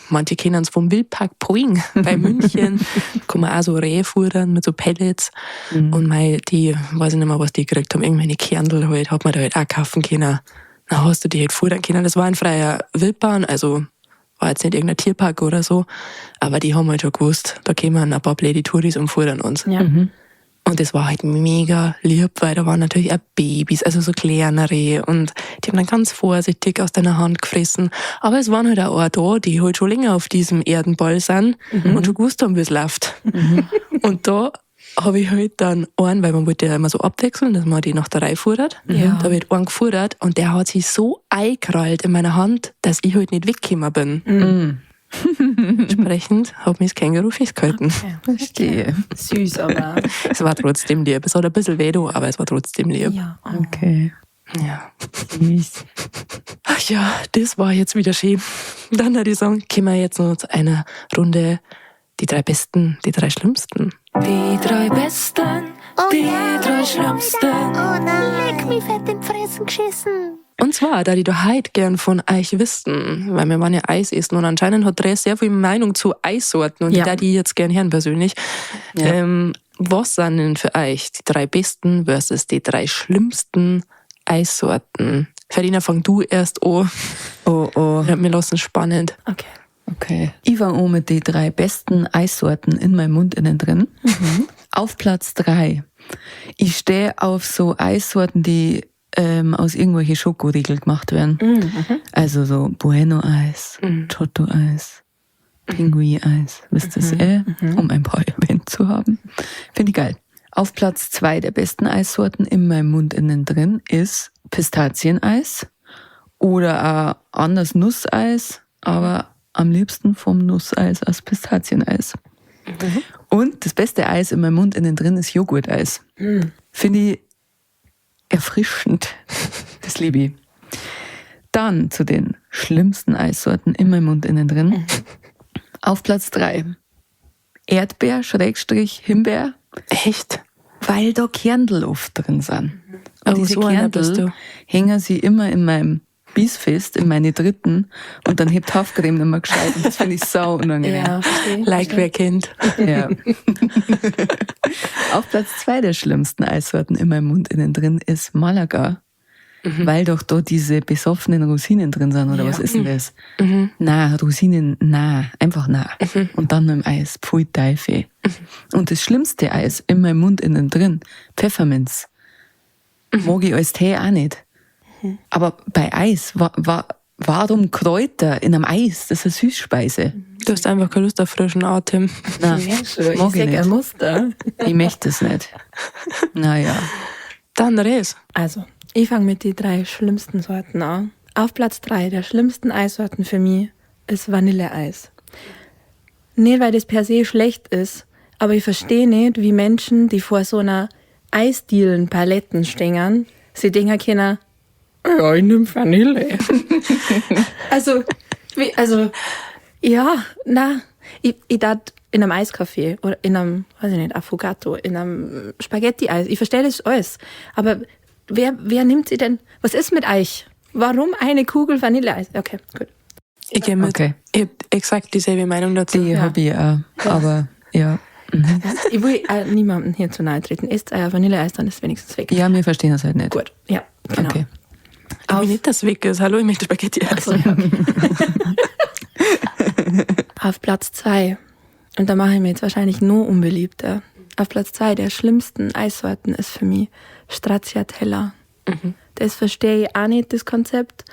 Manche kennen es vom Wildpark Poing bei München. Kann man auch so Rehe fuhren mit so Pellets. Und die, weiß ich nicht mehr, was die gekriegt haben, irgendwelche Kernel halt, hat man da halt auch kaufen können. Dann hast du die halt fuhren können. Das war ein freier Wildbahn, also war jetzt nicht irgendein Tierpark oder so. Aber die haben halt schon gewusst, da kämen ein paar blöde Touris und fuhren uns. Ja. Und das war halt mega lieb, weil da waren natürlich auch Babys, also so kleinere. Und die haben dann ganz vorsichtig aus deiner Hand gefressen. Aber es waren halt auch da, die halt schon länger auf diesem Erdenball sind und schon gewusst haben, wie es läuft. Und da habe ich halt dann einen, weil man wollte ja immer so abwechseln, dass man die nach der Reihe fuhrt. Ja. Da habe ich halt einen gefuhrt und der hat sich so eingekrallt in meiner Hand, dass ich halt nicht weggekommen bin. Entsprechend hat mich das Känguru festgehalten. Verstehe. Süß, aber. Es war trotzdem lieb. Es hat ein bisschen weh, aber es war trotzdem lieb. Ja. Okay. Ja. Süß. Ach ja, das war jetzt wieder schön. Dann würde ich sagen, kommen wir jetzt noch zu einer Runde. Die 3 Besten, die 3 Schlimmsten. Die 3 Besten, die 3 Schlimmsten. Oh nein, leck mich fett in die Fressen geschissen. Und zwar, da die da heute gern von euch wissen, weil wir waren ja Eis essen und anscheinend hat Dres sehr viel Meinung zu Eissorten und die jetzt gern hören persönlich. Ja. Was sind denn für euch die 3 besten versus die 3 schlimmsten Eissorten? Farina, fang du erst an. Oh. Ja, wir lassen es spannend. Okay. Ich war auch mit den 3 besten Eissorten in meinem Mund innen drin. Auf Platz 3. Ich stehe auf so Eissorten, die aus irgendwelchen Schokoriegel gemacht werden. Also so Bueno-Eis, Giotto-Eis, Pinguin-Eis. Wisst ihr um ein paar erwähnt zu haben. Finde ich geil. Auf Platz 2 der besten Eissorten in meinem Mund innen drin ist Pistazieneis oder auch anders Nusseis, aber am liebsten vom Nusseis als Pistazieneis. Und das beste Eis in meinem Mund innen drin ist Joghurteis. Finde ich erfrischend. Das liebe ich. Dann zu den schlimmsten Eissorten in meinem Mund innen drin. Auf Platz 3 Erdbeer-Himbeer. Echt? Weil da Kernel oft drin sind. Und Oh, diese so einer bist Kernel du. hängen sie immer in meinem bissfest in meine dritten und dann hebt Hafercreme nicht mehr gescheit. Und das finde ich sau unangenehm. Ja, verstehe. Like wer kennt. Ja. Auf Platz 2 der schlimmsten Eissorten in meinem Mund innen drin ist Malaga. Weil doch da diese besoffenen Rosinen drin sind, oder was ist denn das? Na, Rosinen, na, einfach na. Und dann noch im Eis, pfui Teufel. Und das schlimmste Eis in meinem Mund innen drin, Pfefferminz. Mag ich als Tee auch nicht. Aber bei Eis, warum Kräuter in einem Eis? Das ist eine Süßspeise. Du hast einfach keine Lust auf frischen Atem. Nein, Ich mag ich sag ein nicht. Muster. Ich möchte es nicht. Naja. Dann Res. Also, ich fange mit den 3 schlimmsten Sorten an. Auf Platz 3 der schlimmsten Eissorten für mich ist Vanilleeis. Nicht, weil das per se schlecht ist, aber ich verstehe nicht, wie Menschen, die vor so einer Eisdielen-Paletten stehen, sie denken können, ja, ich nehme Vanille. Ich dachte in einem Eiscafé oder in einem, weiß ich nicht, Affogato, in einem Spaghetti-Eis. Ich verstehe das alles. Aber wer nimmt sie denn? Was ist mit euch? Warum eine Kugel Vanilleeis? Okay, gut. Ich gehe mit. Okay. Ich habe exakt dieselbe Meinung dazu. Die habe ich auch. Aber ja. Ich will niemandem hier zu nahe treten. Esst euer Vanilleeis, dann ist es wenigstens weg. Ja, wir verstehen das halt nicht. Gut, ja, genau. Okay. Ich will nicht, dass es weg ist. Hallo, ich möchte Spaghetti essen. Auf Platz 2, und da mache ich mir jetzt wahrscheinlich nur unbeliebter. Auf Platz 2 der schlimmsten Eissorten ist für mich Stracciatella. Das verstehe ich auch nicht, das Konzept.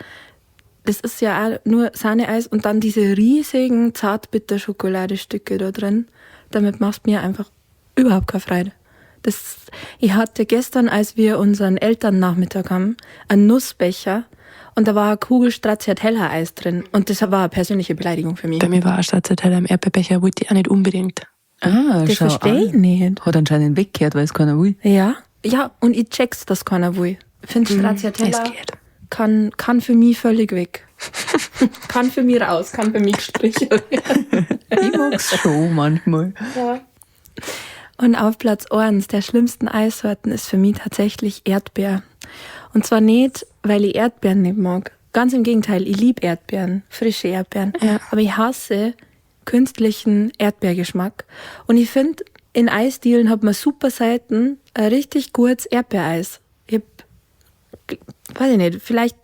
Das ist ja auch nur Sahneeis und dann diese riesigen Zartbitter-Schokoladestücke da drin. Damit macht mir einfach überhaupt keine Freude. Ich hatte gestern, als wir unseren Elternnachmittag haben, einen Nussbecher und da war eine Kugel Stracciatella-Eis drin. Und das war eine persönliche Beleidigung für mich. Bei mir war ein Stracciatella im Erdbeerbecher, wollte ich auch nicht unbedingt. Ah, Das schau verstehe ich an. nicht. Hat anscheinend weggekehrt, weil es keiner will. Ja, und ich check's, dass keiner will. Ich finde, Stracciatella es geht. kann für mich völlig weg. Kann für mich raus, kann für mich gestrichen werden. Ich mag's schon manchmal. Und auf Platz 1 der schlimmsten Eissorten ist für mich tatsächlich Erdbeer. Und zwar nicht, weil ich Erdbeeren nicht mag. Ganz im Gegenteil, ich liebe Erdbeeren, frische Erdbeeren. Ja. Aber ich hasse künstlichen Erdbeergeschmack. Und ich finde, in Eisdielen hat man super Seiten ein richtig gutes Erdbeereis. Ich hab, weiß ich nicht, vielleicht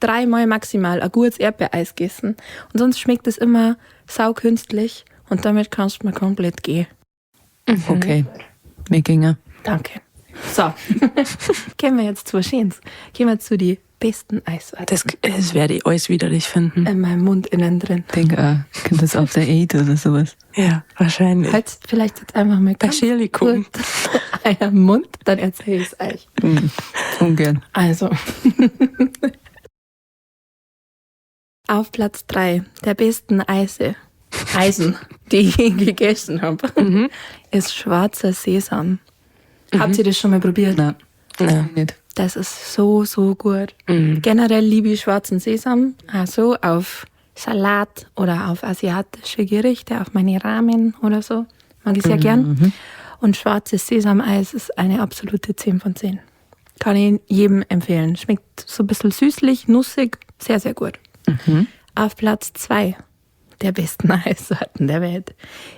3-mal maximal ein gutes Erdbeereis gegessen. Und sonst schmeckt es immer saukünstlich und damit kannst du mir komplett gehen. Okay, wir gingen. Danke. So, gehen wir jetzt zu was Schönes. Gehen wir zu die besten Eissorten. Das werde ich alles widerlich finden. In meinem Mund innen drin. Ich denke auch, könnte das auf der 8 oder sowas. Ja, wahrscheinlich. Halt vielleicht jetzt einfach mal Bei ganz Schirlikum. kurz euer Mund, dann erzähle ich es euch. Ungern. Also, auf Platz 3 der besten Eisen, die ich je gegessen habe, ist schwarzer Sesam. Habt ihr das schon mal probiert? Nein, Ja. nicht. Das ist so, so gut. Generell liebe ich schwarzen Sesam, also auf Salat oder auf asiatische Gerichte, auf meine Ramen oder so. Mag ich sehr gern. Und schwarzes Sesameis ist eine absolute 10 von 10. Kann ich jedem empfehlen. Schmeckt so ein bisschen süßlich, nussig, sehr, sehr gut. Auf Platz 2 der besten Eissorten der Welt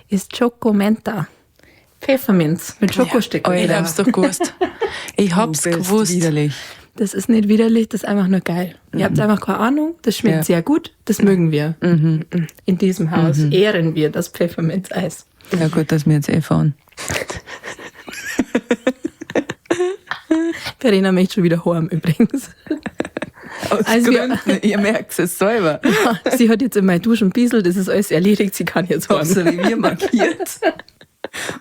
ist Chocomenta. Pfefferminz mit Schokostücken. Ich hab's doch gewusst. Ich hab's Du bist gewusst. widerlich. Das ist nicht widerlich, das ist einfach nur geil. Ihr habt einfach keine Ahnung, das schmeckt Ja. sehr gut, das mögen wir. In diesem Haus ehren wir das Pfefferminzeis. Ja gut, dass wir jetzt fahren. Verena möchte schon wieder heim übrigens. Aus Also wir- Gründen, ihr merkt es selber. Sie hat jetzt in mein Duschen bieselt, das ist alles erledigt, sie kann jetzt Hab's heim. Revier markiert.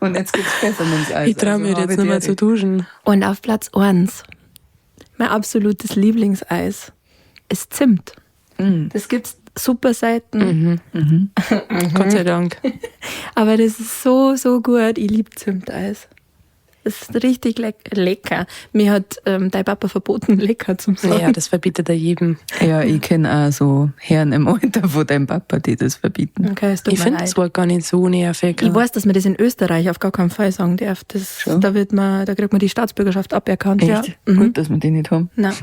Und jetzt gibt's Pfefferminz-Eis. Ich traue mich Also jetzt nicht mehr zu duschen. Und auf Platz 1, mein absolutes Lieblingseis, ist Zimt. Das gibt's super Seiten, Gott sei Dank. aber das ist so, so gut. Ich liebe Zimteis. Das ist richtig lecker. Mir hat dein Papa verboten, lecker zum sagen. Ja, das verbietet er jedem. Ja, ich kenne auch so Herren im Alter von deinem Papa, die das verbieten. Okay, es tut Ich mir finde, leid. das war gar nicht so nervig. Ich weiß, dass man das in Österreich auf gar keinen Fall sagen darf. Da kriegt man die Staatsbürgerschaft aberkannt. Echt? Ja. Mhm. Gut, dass wir die nicht haben. Nein.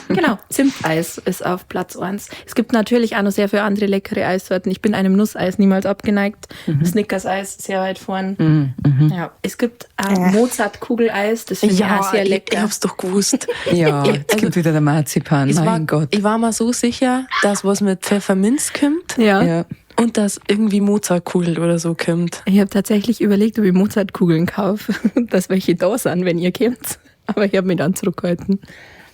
Genau, Zimteis ist auf Platz 1. Es gibt natürlich auch noch sehr viele andere leckere Eissorten. Ich bin einem Nusseis niemals abgeneigt. Snickers-Eis sehr weit vorn. Ja. Es gibt auch Mozart-Kugeleis, das finde ich auch sehr ich lecker. hab's doch gewusst. Ja, jetzt gibt wieder der Marzipan, mein Gott. Ich war mir so sicher, dass was mit Pfefferminz kommt Ja. Ja. und dass irgendwie Mozartkugel oder so kommt. Ich habe tatsächlich überlegt, ob ich Mozart-Kugeln kaufe, dass welche da sind, wenn ihr kommt. Aber ich habe mich dann zurückgehalten.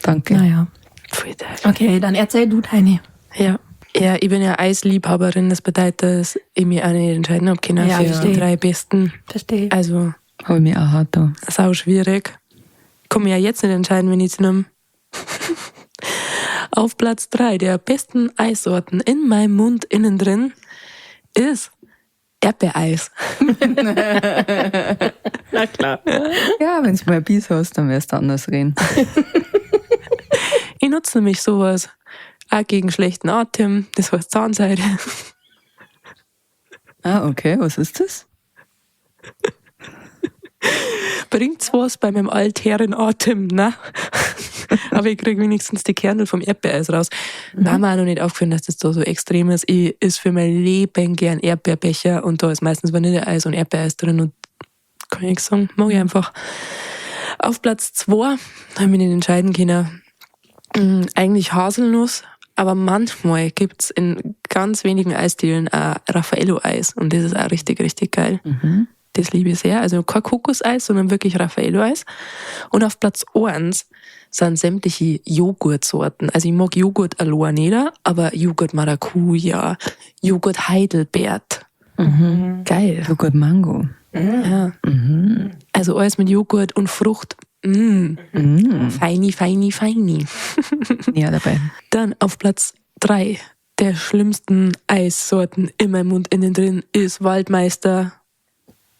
Danke. Naja. Voll geil. Okay, dann erzähl du deine. Ja. Ja, ich bin ja Eisliebhaberin, das bedeutet, dass ich mich auch nicht entscheiden habe können Ja, für verstehe. die 3 besten. Verstehe. Also, Habe ich mich auch hart da. sau schwierig. Kann mich ja jetzt nicht entscheiden, wenn ich es nehme. Auf Platz 3 der besten Eissorten in meinem Mund innen drin ist Erdbeereis. Na klar. Ja, wenn du mal ein Biss hast, dann wirst du anders reden. Ich nutze nämlich sowas auch gegen schlechten Atem, das heißt Zahnseide. Ah, okay, was ist das? Bringt's was bei meinem Altherrenatem, ne? Aber ich kriege wenigstens die Kernel vom Erdbeereis raus. War mir auch noch nicht aufgefallen, dass das da so extrem ist. Ich esse für mein Leben gern Erdbeerbecher und da ist meistens Vanilleeis und Erdbeereis drin und kann ich nichts sagen, mag ich einfach. Auf Platz 2 habe ich mich nicht entscheiden können. Eigentlich Haselnuss, aber manchmal gibt's in ganz wenigen Eisdielen auch Raffaello-Eis und das ist auch richtig, richtig geil. Das liebe ich sehr. Also kein Kokoseis, sondern wirklich Raffaello-Eis. Und auf Platz 1 sind sämtliche Joghurtsorten. Also ich mag Joghurt allein nicht, aber Joghurt Maracuja, Joghurt Heidelbeert. Geil. Joghurt Mango. Ja. Also alles mit Joghurt und Frucht. Feini, feini, feini. Ja, dabei. Dann auf Platz 3 der schlimmsten Eissorten in meinem Mund innen drin ist Waldmeister.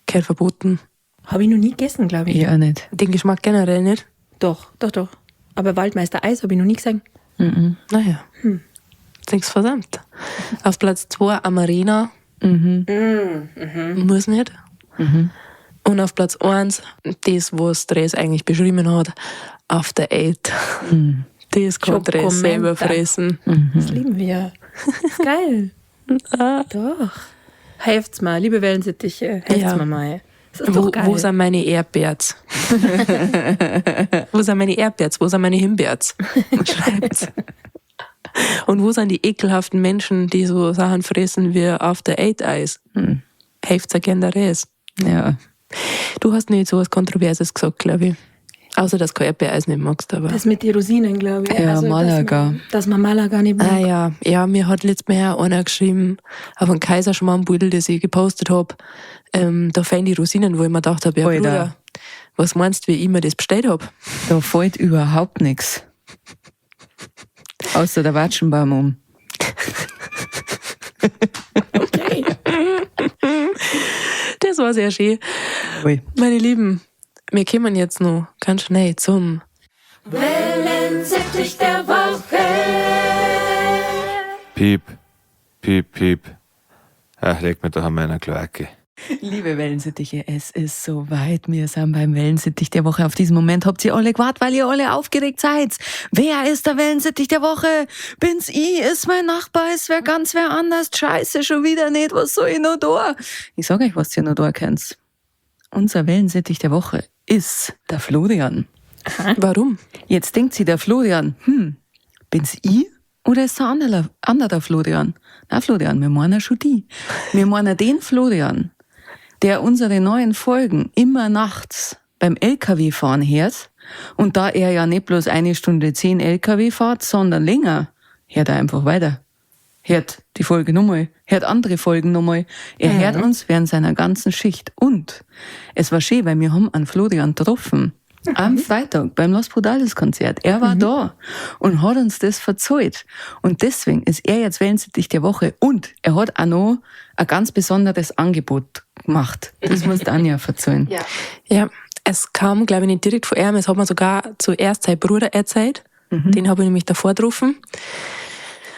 Kein verboten. Habe ich noch nie gegessen, glaube ich. Ich auch nicht. Den Geschmack generell nicht. Doch. Aber Waldmeister Eis habe ich noch nie gesehen. Naja. Nichts versammelt. Auf Platz 2 Amarena. Muss nicht. Und auf Platz 1, das, was Dres eigentlich beschrieben hat, After 8. Das kann Dres Schokomenta. selber fressen. Das lieben wir. Das ist geil. Doch. Helft's mal, liebe Wellensittiche, helft's Ja. mir mal. Das ist doch geil. Wo sind meine Erdbeers? Wo sind meine Erdbeers? Wo sind meine Himbeers? Schreibt's. Und wo sind die ekelhaften Menschen, die so Sachen fressen wie After 8 Eis? Helft's ja gern der Rest. Ja. Du hast nicht so was Kontroverses gesagt, glaube ich. Außer, dass du kein Erdbeereis nicht magst, aber... Das mit den Rosinen, glaube ich. Ja, Malaga. Dass man Malaga nicht mag. Ja, mir hat letztes Mal auch einer geschrieben, auf einen Kaiserschmarrnbeutel, das ich gepostet habe, da fehlen die Rosinen, wo ich mir gedacht habe, ja Alter. Bruder, was meinst du, wie ich mir das bestellt habe? Da fällt überhaupt nichts. Außer der Watschenbaum um. Okay. Das war sehr schön. Ui. Meine Lieben, wir kommen jetzt noch ganz schnell zum Wellensittich der Woche. Piep, piep, piep. Ach, leg mir doch an meiner Kloake. Liebe Wellensittiche, es ist soweit. Wir sind beim Wellensittich der Woche. Auf diesen Moment habt ihr alle gewartet, weil ihr alle aufgeregt seid. Wer ist der Wellensittich der Woche? Bin's ich? Ist mein Nachbar? Ist wer ganz wer anders? Scheiße, schon wieder nicht. Was soll ich noch da? Ich sag euch, was ihr noch da kennt. Unser Wellensittich der Woche ist der Florian. Warum? Jetzt denkt sie der Florian, bin's ich oder ist der andere Florian? Na Florian, wir meinen schon die. Wir meinen den Florian, der unsere neuen Folgen immer nachts beim LKW-Fahren hört. Und da er ja nicht bloß 1 Stunde 10 LKW fährt, sondern länger, hört er einfach weiter. Hört die Folge nochmal, hört andere Folgen nochmal. Er hört uns während seiner ganzen Schicht. Und es war schön, weil wir haben einen Florian getroffen am Freitag beim Los Brutales Konzert. Er war da und hat uns das verzeiht. Und deswegen ist er jetzt Wellensittich der Woche. Und er hat auch noch ein ganz besonderes Angebot gemacht. Das muss Anja verzeihen. Ja, es kam, glaube ich, nicht direkt von ihm. Es hat mir sogar zuerst sein Bruder erzählt. Den habe ich nämlich davor getroffen.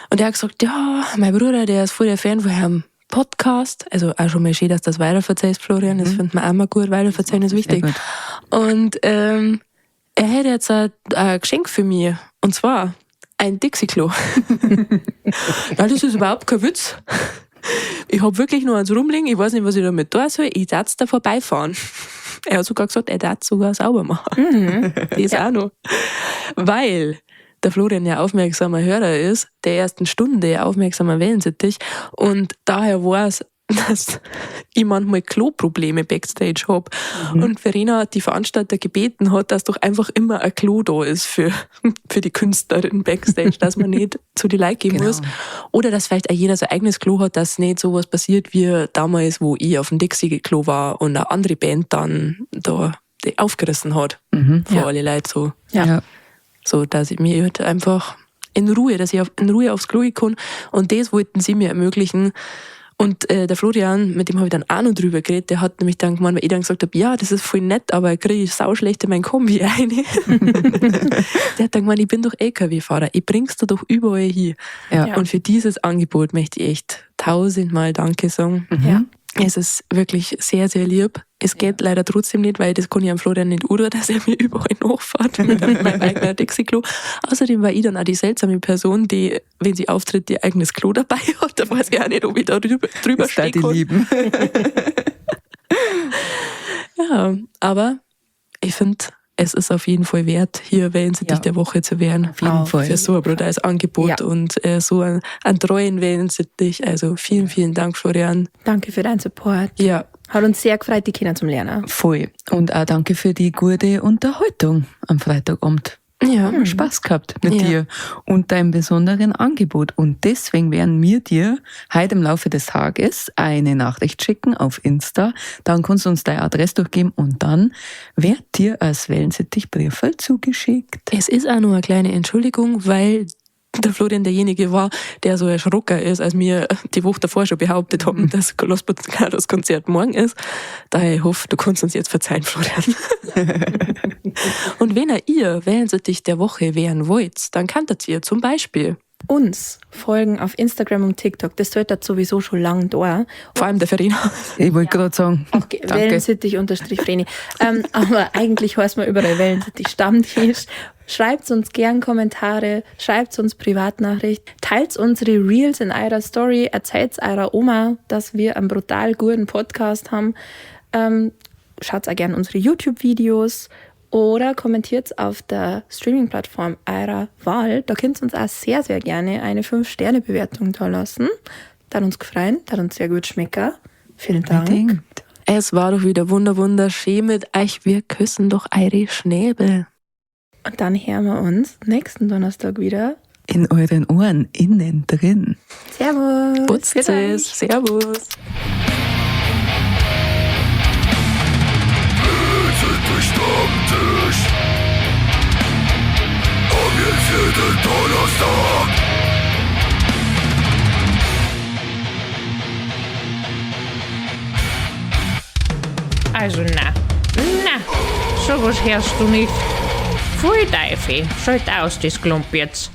Und er hat gesagt, ja, mein Bruder, der ist voll der Fan von einem Podcast. Also auch schon mal schön, dass du das weiterverzählst, Florian. Das findet man auch mal gut. Weiterverzählen ist wichtig. Und er hätte jetzt ein Geschenk für mich. Und zwar ein Dixie-Klo. Ja, das ist überhaupt kein Witz. Ich hab wirklich nur eins rumliegen. Ich weiß nicht, was ich damit tun soll. Ich darf da vorbeifahren. Er hat sogar gesagt, er darf sogar sauber machen. Das ist auch noch. Weil der Florian ja aufmerksamer Hörer ist, der ersten Stunde aufmerksamer Wellensittich und daher weiß, dass ich manchmal Kloprobleme Backstage habe. Und Verena die Veranstalter gebeten hat, dass doch einfach immer ein Klo da ist für die Künstlerin Backstage, dass man nicht zu die Leute gehen muss. Oder dass vielleicht auch jeder sein eigenes Klo hat, dass nicht sowas passiert wie damals, wo ich auf dem Dixie-Klo war und eine andere Band dann da die aufgerissen hat. Vor alle Leute so. Ja. So, dass ich mir halt einfach in Ruhe aufs Klo gehen kann. Und das wollten sie mir ermöglichen. Und der Florian, mit dem habe ich dann auch noch drüber geredet, der hat nämlich dann gemeint, weil ich dann gesagt habe, ja, das ist voll nett, aber kriege ich sauschlecht in mein Kombi rein. Der hat dann gemeint, ich bin doch LKW-Fahrer, ich bring's dir doch überall hin. Ja. Und für dieses Angebot möchte ich echt 1000-mal Danke sagen. Ja. Es ist wirklich sehr, sehr lieb. Es geht leider trotzdem nicht, weil das kann ich am Florian nicht tun, dass er mir überall nachfährt mit meinem eigenen Dixie-Klo. Außerdem war ich dann auch die seltsame Person, die, wenn sie auftritt, ihr eigenes Klo dabei hat. Da weiß ich auch nicht, ob ich da drüber stehe. Die Lieben. Ja, aber ich finde, es ist auf jeden Fall wert, hier Wellensittich der Woche zu werden. Auf jeden Fall. Für so ein brutales Angebot Ja. und so einen treuen Wellensittich. Also vielen, vielen Dank, Florian. Danke für deinen Support. Ja, Hat uns sehr gefreut, die Kinder zum Lernen. Voll. Und auch danke für die gute Unterhaltung am Freitagabend. ja. Spaß gehabt mit Ja. dir und deinem besonderen Angebot. Und deswegen werden wir dir heute im Laufe des Tages eine Nachricht schicken auf Insta. Dann kannst du uns deine Adresse durchgeben und dann wird dir als Wellensittich Briefel zugeschickt. Es ist auch nur eine kleine Entschuldigung, weil der Florian derjenige war, der so erschrocken ist, als wir die Woche davor schon behauptet haben, dass Los Brutales Konzert morgen ist. Daher ich hoffe, du kannst uns jetzt verzeihen, Florian. Und wenn ihr Wellensittich der Woche werden wollt, dann kanntet ihr zum Beispiel Uns folgen auf Instagram und TikTok. Das sollte sowieso schon lang da. vor allem der Verena. Ich wollte gerade sagen, Okay, danke. Wellensittich-Vreni. Aber eigentlich heißt man überall Wellensittich Stammtisch. Schreibt uns gern Kommentare, schreibt uns Privatnachricht, teilt unsere Reels in eurer Story, erzählt eurer Oma, dass wir einen brutal guten Podcast haben. Schaut auch gern unsere YouTube-Videos oder kommentiert auf der Streaming-Plattform eurer Wahl. Da könnt ihr uns auch sehr, sehr gerne eine 5-Sterne-Bewertung da lassen. Das hat uns gefreut, das hat uns sehr gut schmecken. Vielen Dank. Unbedingt. Es war doch wieder wunderschön mit euch. Wir küssen doch eure Schnäbel. Und dann hören wir uns nächsten Donnerstag wieder. In euren Ohren, innen drin. Servus. Putzt Für euch. es. Servus. Wellensittich Stammtisch. Am jeden Donnerstag. Also na, sowas hörst du nicht. Voll Teufel, schalt aus das Klump jetzt.